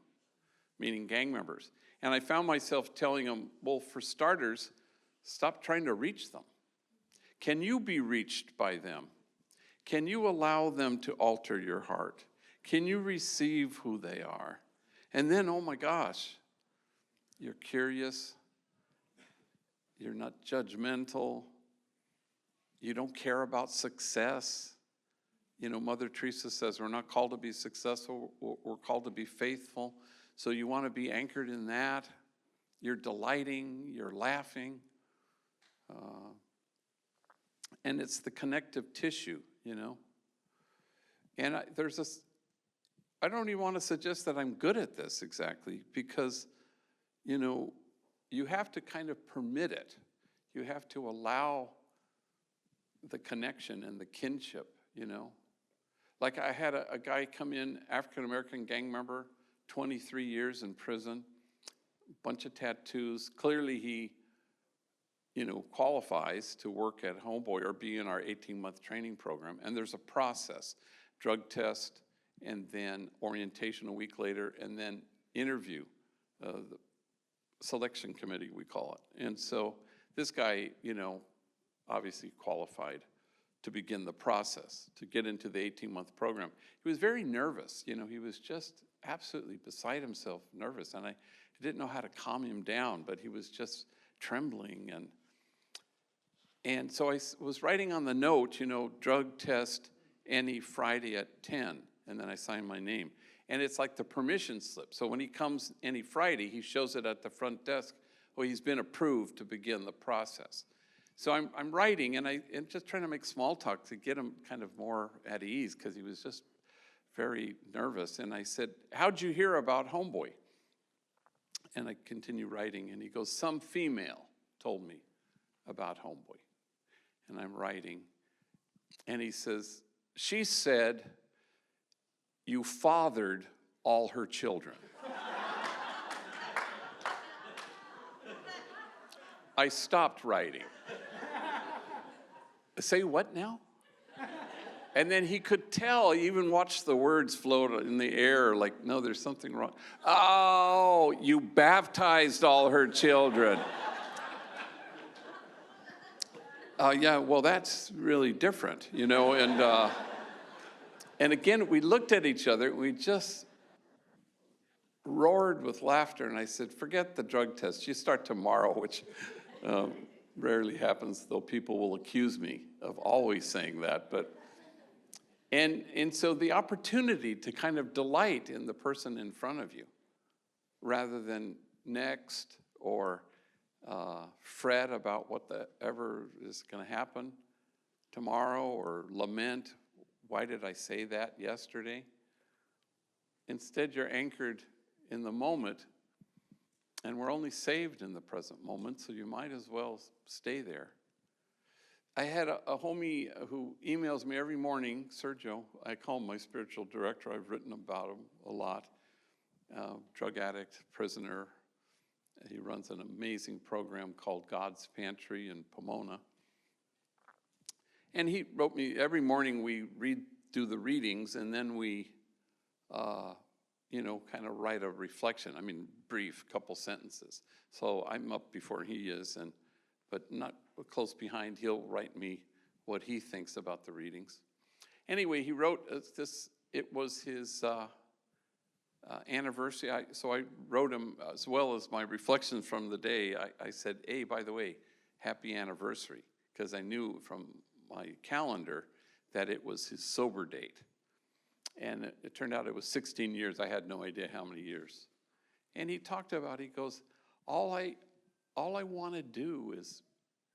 Meaning gang members. And I found myself telling him, well, for starters, stop trying to reach them. Can you be reached by them? Can you allow them to alter your heart? Can you receive who they are? And then, oh my gosh, you're curious. You're not judgmental. You don't care about success. Mother Teresa says we're not called to be successful, we're called to be faithful. So you want to be anchored in that. You're delighting, you're laughing. And it's the connective tissue, And I don't even want to suggest that I'm good at this exactly, because, you have to kind of permit it. You have to allow the connection and the kinship, Like I had a guy come in, African-American gang member, 23 years in prison, bunch of tattoos. Clearly he, qualifies to work at Homeboy or be in our 18-month training program. And there's a process, drug test, and then orientation a week later, and then interview, the selection committee, we call it. And so this guy, obviously qualified to begin the process, to get into the 18-month program. He was very nervous, he was just absolutely beside himself nervous, and I didn't know how to calm him down, but he was just trembling, and so I was writing on the note, drug test any Friday at 10, and then I signed my name. And it's like the permission slip, so when he comes any Friday, he shows it at the front desk, well, he's been approved to begin the process. So I'm writing, and just trying to make small talk to get him kind of more at ease, because he was just very nervous. And I said, how'd you hear about Homeboy? And I continue writing, and he goes, some female told me about Homeboy. And I'm writing, and he says, she said you fathered all her children. I stopped writing. Say what now? And then he could tell, he even watched the words float in the air, like, no, there's something wrong. Oh, you baptized all her children. Yeah, well, that's really different, you know, and again, we looked at each other, and we just roared with laughter, and I said, forget the drug test, you start tomorrow, which rarely happens, though people will accuse me of always saying that, but, and so the opportunity to kind of delight in the person in front of you, rather than next, or fret about whatever is going to happen tomorrow, or lament, why did I say that yesterday? Instead, you're anchored in the moment, and we're only saved in the present moment, so you might as well stay there. I had a homie who emails me every morning, Sergio. I call him my spiritual director. I've written about him a lot. Drug addict, prisoner. He runs an amazing program called God's Pantry in Pomona. And he wrote me, every morning we do the readings, and then we, kind of write a reflection. I mean, brief, couple sentences. So I'm up before he is, but not close behind. He'll write me what he thinks about the readings. Anyway, he wrote this, it was his anniversary, so I wrote him, as well as my reflections from the day, I said, hey, by the way, happy anniversary, because I knew from my calendar that it was his sober date. And it turned out it was 16 years. I had no idea how many years. And he talked about, he goes, all I want to do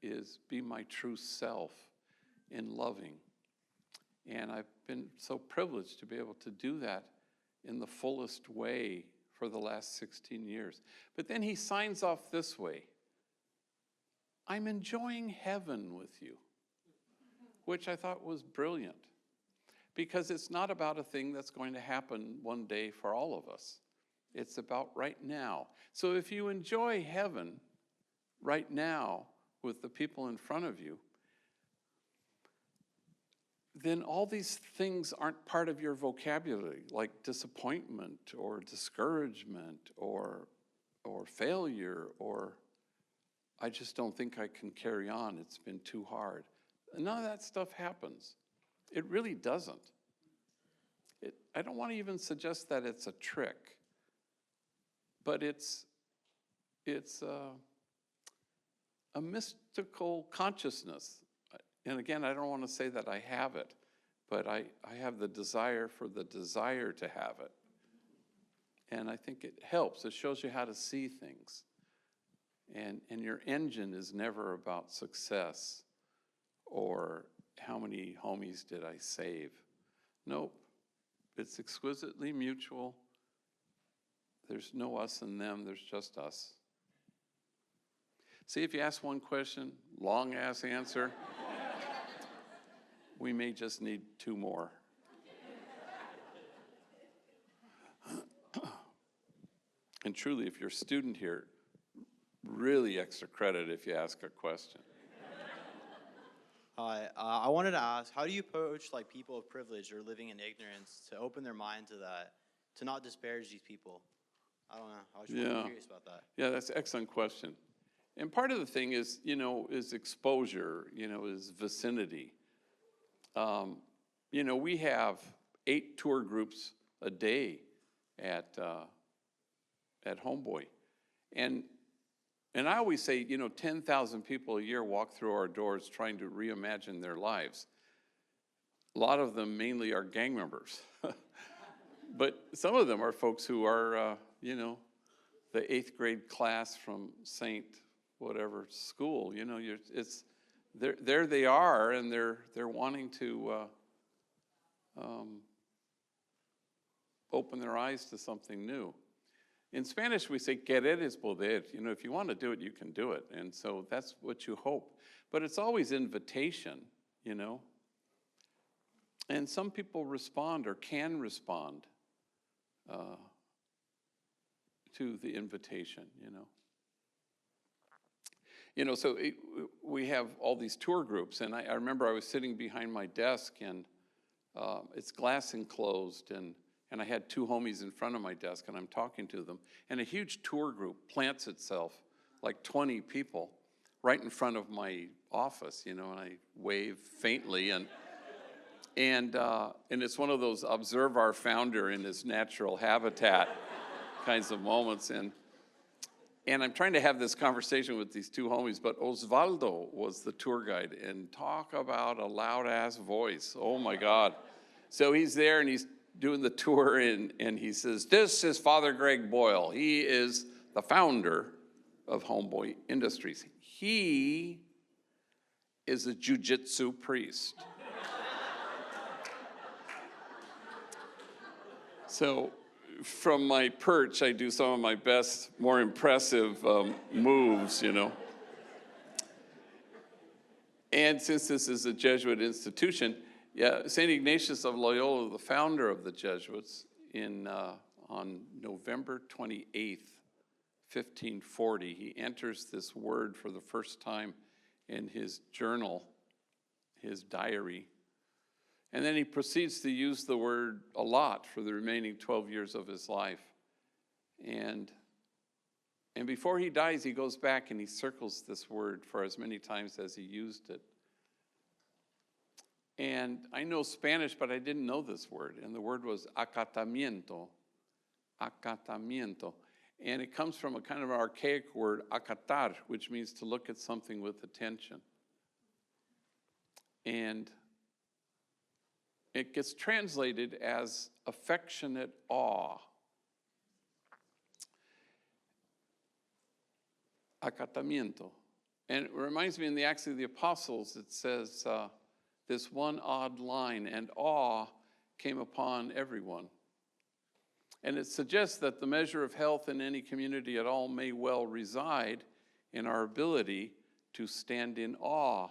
is be my true self in loving. And I've been so privileged to be able to do that in the fullest way for the last 16 years. But then he signs off this way: I'm enjoying heaven with you, which I thought was brilliant, because it's not about a thing that's going to happen one day for all of us. It's about right now. So if you enjoy heaven right now with the people in front of you, then all these things aren't part of your vocabulary, like disappointment or discouragement or failure, or I just don't think I can carry on, it's been too hard. None of that stuff happens. It really doesn't. I don't want to even suggest that it's a trick, but it's a mystical consciousness. And again, I don't want to say that I have it, but I have the desire for the desire to have it. And I think it helps. It shows you how to see things. And your engine is never about success or how many homies did I save. Nope. It's exquisitely mutual. There's no us and them. There's just us. See, if you ask one question, long-ass answer, we may just need two more. And truly, if you're a student here, really extra credit if you ask a question. Hi, I wanted to ask, how do you approach people of privilege or living in ignorance to open their mind to that, to not disparage these people? I don't know. I was just really curious about that. Yeah, that's an excellent question. And part of the thing is, is exposure, is vicinity. We have 8 tour groups a day at Homeboy. And I always say, 10,000 people a year walk through our doors trying to reimagine their lives. A lot of them mainly are gang members. But some of them are folks who are, the 8th grade class from St. whatever school. It's there they are, and they're wanting to open their eyes to something new. In Spanish, we say, querer es poder. You know, if you want to do it, you can do it. And so that's what you hope. But it's always invitation, you know. And some people respond or can respond to the invitation, you know. You know, so we have all these tour groups, and I remember I was sitting behind my desk, and it's glass enclosed, and I had two homies in front of my desk, and I'm talking to them, and a huge tour group plants itself, like 20 people, right in front of my office, you know, and I wave faintly, and it's one of those observe our founder in his natural habitat kinds of moments, and I'm trying to have this conversation with these two homies, but Osvaldo was the tour guide, and talk about a loud-ass voice. Oh, my God. So he's there, and he's doing the tour, and he says, this is Father Greg Boyle. He is the founder of Homeboy Industries. He is a jiu-jitsu priest. So from my perch, I do some of my best, more impressive moves, you know. And since this is a Jesuit institution, yeah, St. Ignatius of Loyola, the founder of the Jesuits, on November 28th, 1540, he enters this word for the first time in his journal, his diary. And then he proceeds to use the word a lot for the remaining 12 years of his life. And before he dies, he goes back and he circles this word for as many times as he used it. And I know Spanish, but I didn't know this word. And the word was acatamiento. Acatamiento. And it comes from a kind of archaic word, acatar, which means to look at something with attention. And it gets translated as affectionate awe. Acatamiento. And it reminds me in the Acts of the Apostles, it says this one odd line, and awe came upon everyone. And it suggests that the measure of health in any community at all may well reside in our ability to stand in awe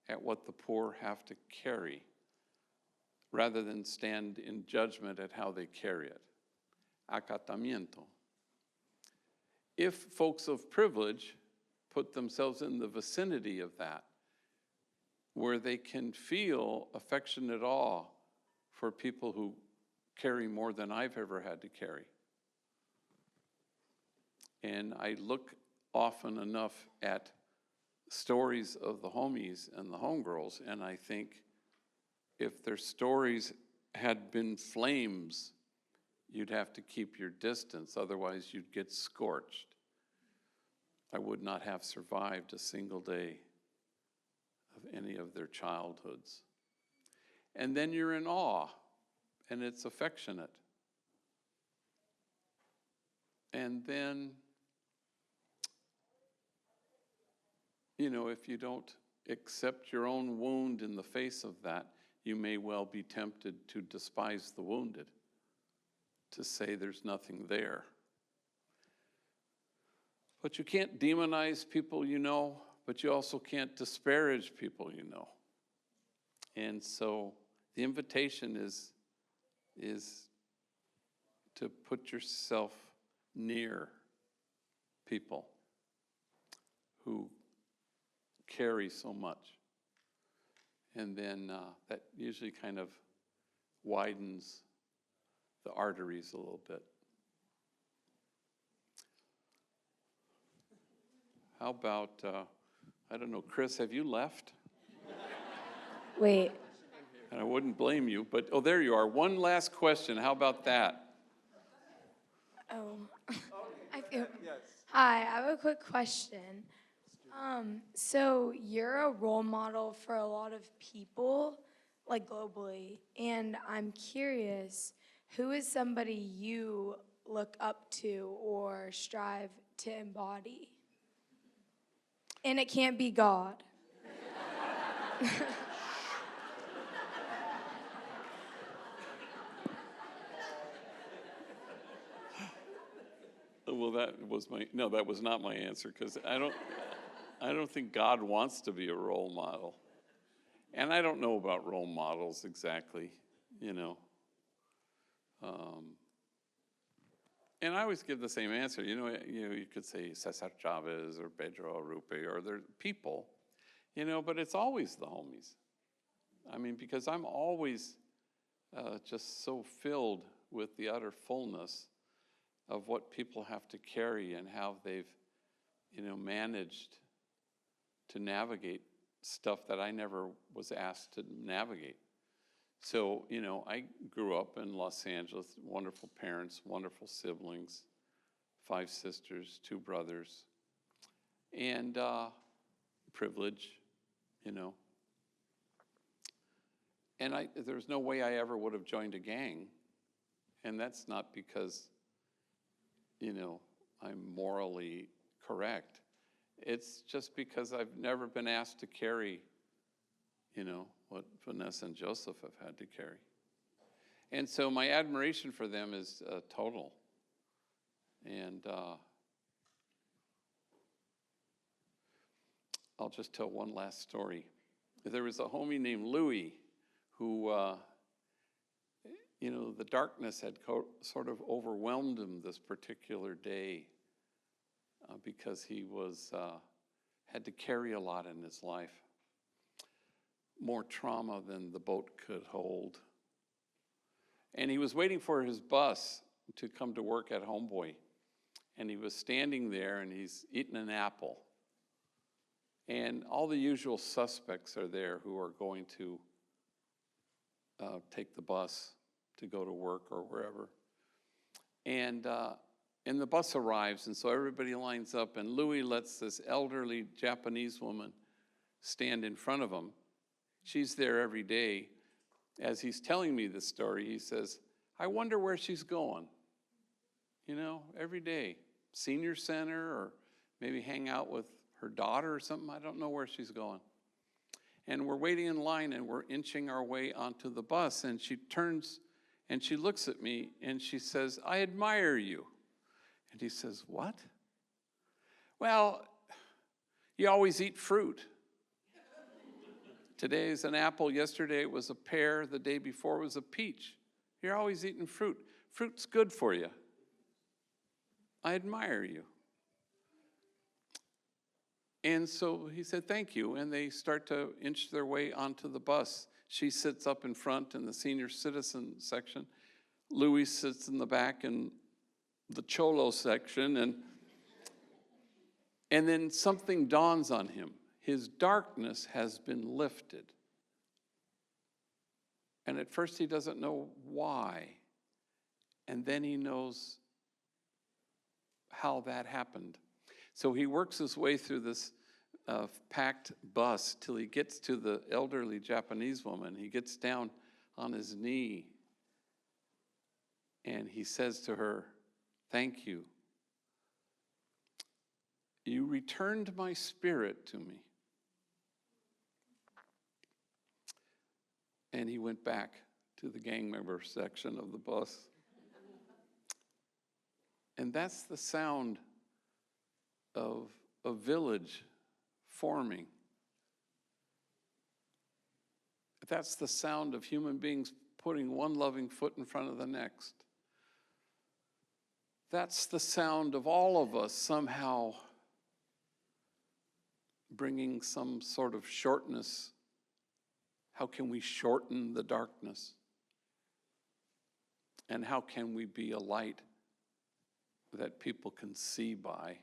at what the poor have to carry, rather than stand in judgment at how they carry it. Acatamiento. If folks of privilege put themselves in the vicinity of that, where they can feel affectionate awe for people who carry more than I've ever had to carry. And I look often enough at stories of the homies and the homegirls, and I think, if their stories had been flames, you'd have to keep your distance, otherwise you'd get scorched. I would not have survived a single day of any of their childhoods. And then you're in awe, and it's affectionate. And then, you know, if you don't accept your own wound in the face of that, you may well be tempted to despise the wounded, to say there's nothing there. But you can't demonize people you know, but you also can't disparage people you know. And so the invitation is to put yourself near people who carry so much. And then that usually kind of widens the arteries a little bit. How about, I don't know, Chris, have you left? Wait. And I wouldn't blame you, but, oh, there you are. One last question. How about that? Oh. I feel, Hi, I have a quick question. So you're a role model for a lot of people, like globally, and I'm curious, who is somebody you look up to or strive to embody? And it can't be God. Well, that was not my answer, because I don't think God wants to be a role model. And I don't know about role models exactly, you know. And I always give the same answer. You could say Cesar Chavez or Pedro Arrupe, or they're people, but it's always the homies. I mean, because I'm always just so filled with the utter fullness of what people have to carry and how they've, managed to navigate stuff that I never was asked to navigate. So, I grew up in Los Angeles, wonderful parents, wonderful siblings, 5 sisters, 2 brothers, and privilege, And there's no way I ever would have joined a gang. And that's not because, I'm morally correct. It's just because I've never been asked to carry, what Vanessa and Joseph have had to carry. And so my admiration for them is total. And I'll just tell one last story. There was a homie named Louis who, the darkness had sort of overwhelmed him this particular day because he had to carry a lot in his life. More trauma than the boat could hold. And he was waiting for his bus to come to work at Homeboy. And he was standing there and he's eating an apple. And all the usual suspects are there who are going to take the bus to go to work or wherever. And the bus arrives, and so everybody lines up, and Louis lets this elderly Japanese woman stand in front of him. She's there every day. As he's telling me this story, he says, I wonder where she's going. Every day. Senior center, or maybe hang out with her daughter or something. I don't know where she's going. And we're waiting in line, and we're inching our way onto the bus, and she turns and she looks at me and she says, I admire you. And he says, what? Well, you always eat fruit. Today is an apple, yesterday it was a pear, the day before was a peach. You're always eating fruit. Fruit's good for you. I admire you. And so he said, thank you. And they start to inch their way onto the bus. She sits up in front in the senior citizen section. Louis sits in the back in the cholo section. And then something dawns on him. His darkness has been lifted. And at first he doesn't know why. And then he knows how that happened. So he works his way through this packed bus till he gets to the elderly Japanese woman. He gets down on his knee and he says to her, thank you. You returned my spirit to me. And he went back to the gang member section of the bus. And that's the sound of a village forming. That's the sound of human beings putting one loving foot in front of the next. That's the sound of all of us somehow bringing some sort of shortness. How can we shorten the darkness? And how can we be a light that people can see by?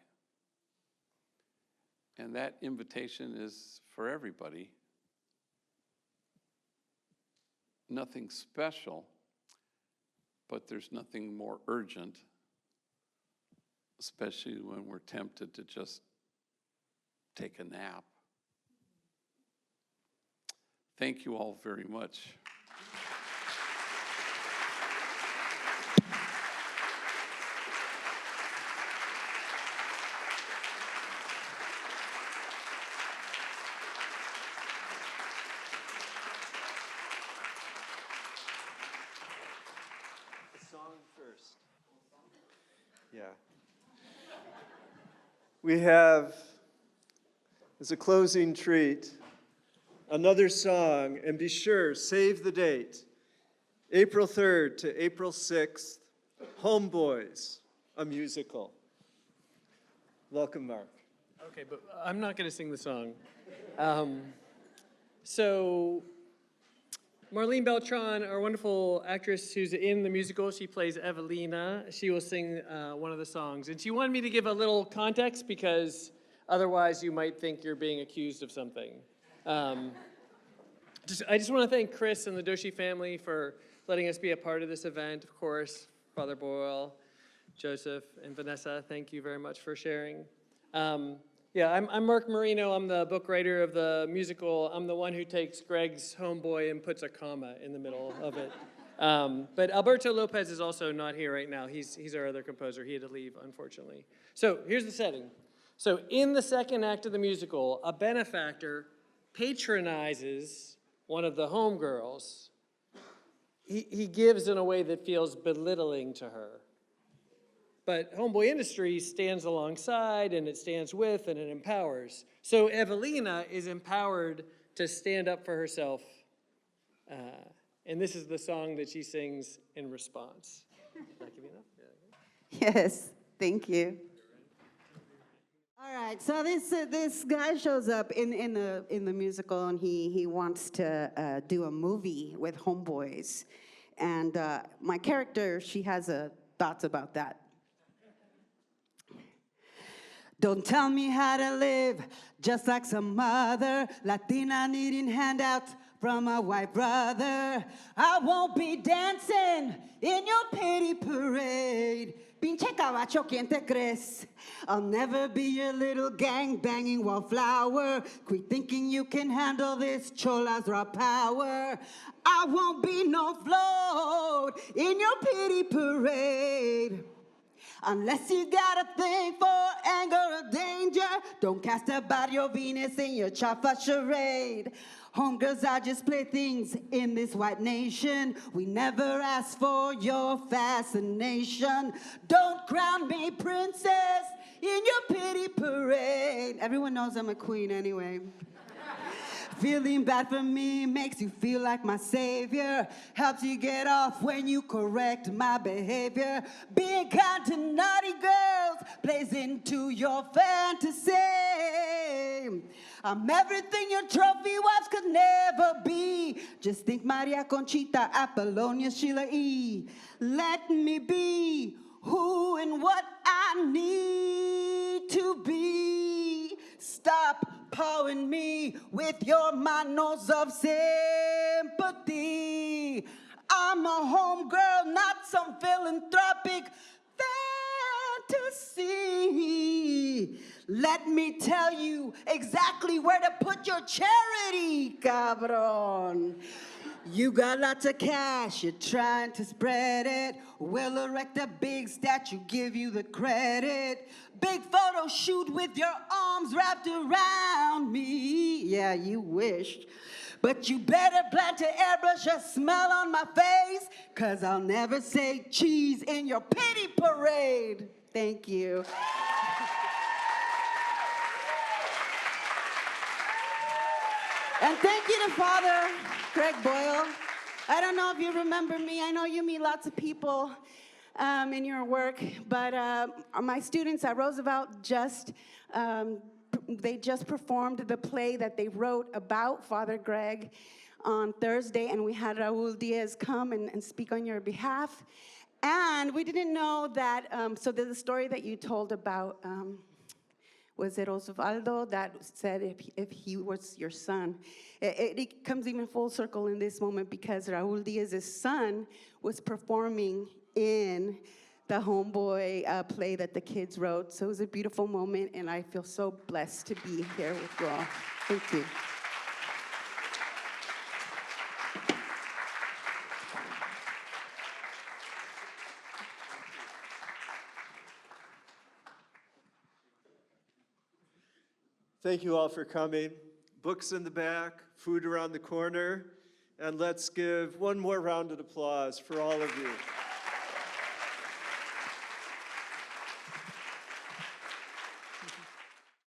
And that invitation is for everybody. Nothing special, but there's nothing more urgent, especially when we're tempted to just take a nap. Thank you all very much. Yeah. We have, as a closing treat, another song, and be sure, save the date, April 3rd to April 6th, Homeboys, a musical. Welcome, Mark. Okay, but I'm not going to sing the song. So Marlene Beltran, our wonderful actress who's in the musical, she plays Evelina. She will sing one of the songs. And she wanted me to give a little context because otherwise you might think you're being accused of something. I just want to thank Chris and the Doshi family for letting us be a part of this event. Of course, Father Boyle, Joseph, and Vanessa, thank you very much for sharing. I'm Mark Marino. I'm the book writer of the musical. I'm the one who takes Greg's Homeboy and puts a comma in the middle of it. But Alberto Lopez is also not here right now. He's our other composer. He had to leave, unfortunately. So here's the setting. So in the second act of the musical, a benefactor patronizes one of the homegirls. He gives in a way that feels belittling to her. But Homeboy Industries stands alongside, and it stands with, and it empowers. So Evelina is empowered to stand up for herself. And this is the song that she sings in response. Did I give you enough? Yeah. Yes, thank you. All right, so this guy shows up in the musical, and he wants to do a movie with homeboys. And my character, she has thoughts about that. Don't tell me how to live, just like some other Latina needing handouts from a white brother. I won't be dancing in your pity parade. Pinche cabacho, ¿quién te crees? I'll never be your little gang-banging wallflower. Quit thinking you can handle this chola's raw power. I won't be no float in your pity parade. Unless you got a thing for anger or danger, don't cast a barrio Venus in your chafa charade. Homegirls are just playthings in this white nation. We never asked for your fascination. Don't crown me princess in your pity parade. Everyone knows I'm a queen anyway. Feeling bad for me makes you feel like my savior. Helps you get off when you correct my behavior. Being kind to naughty girls plays into your fantasy. I'm everything your trophy wives could never be. Just think Maria Conchita, Apollonia, Sheila E. Let me be who and what I need to be. Stop pawing me with your manos of sympathy. I'm a homegirl, not some philanthropic fantasy. Let me tell you exactly where to put your charity, cabron. You got lots of cash, you're trying to spread it. We'll erect a big statue, give you the credit. Big photo shoot with your arms wrapped around me. Yeah, you wished. But you better plan to airbrush a smile on my face, 'cause I'll never say cheese in your pity parade. Thank you. And thank you to Father Greg Boyle. I don't know if you remember me. I know you meet lots of people in your work, but my students at Roosevelt they just performed the play that they wrote about Father Greg on Thursday, and we had Raul Diaz come and speak on your behalf. And we didn't know that, so there's a story that you told about, was it Osvaldo that said if he was your son? It comes even full circle in this moment because Raul Diaz's son was performing in the Homeboy play that the kids wrote. So it was a beautiful moment, and I feel so blessed to be here with you all. Thank you. Thank you all for coming. Books in the back, food around the corner, and let's give one more round of applause for all of you.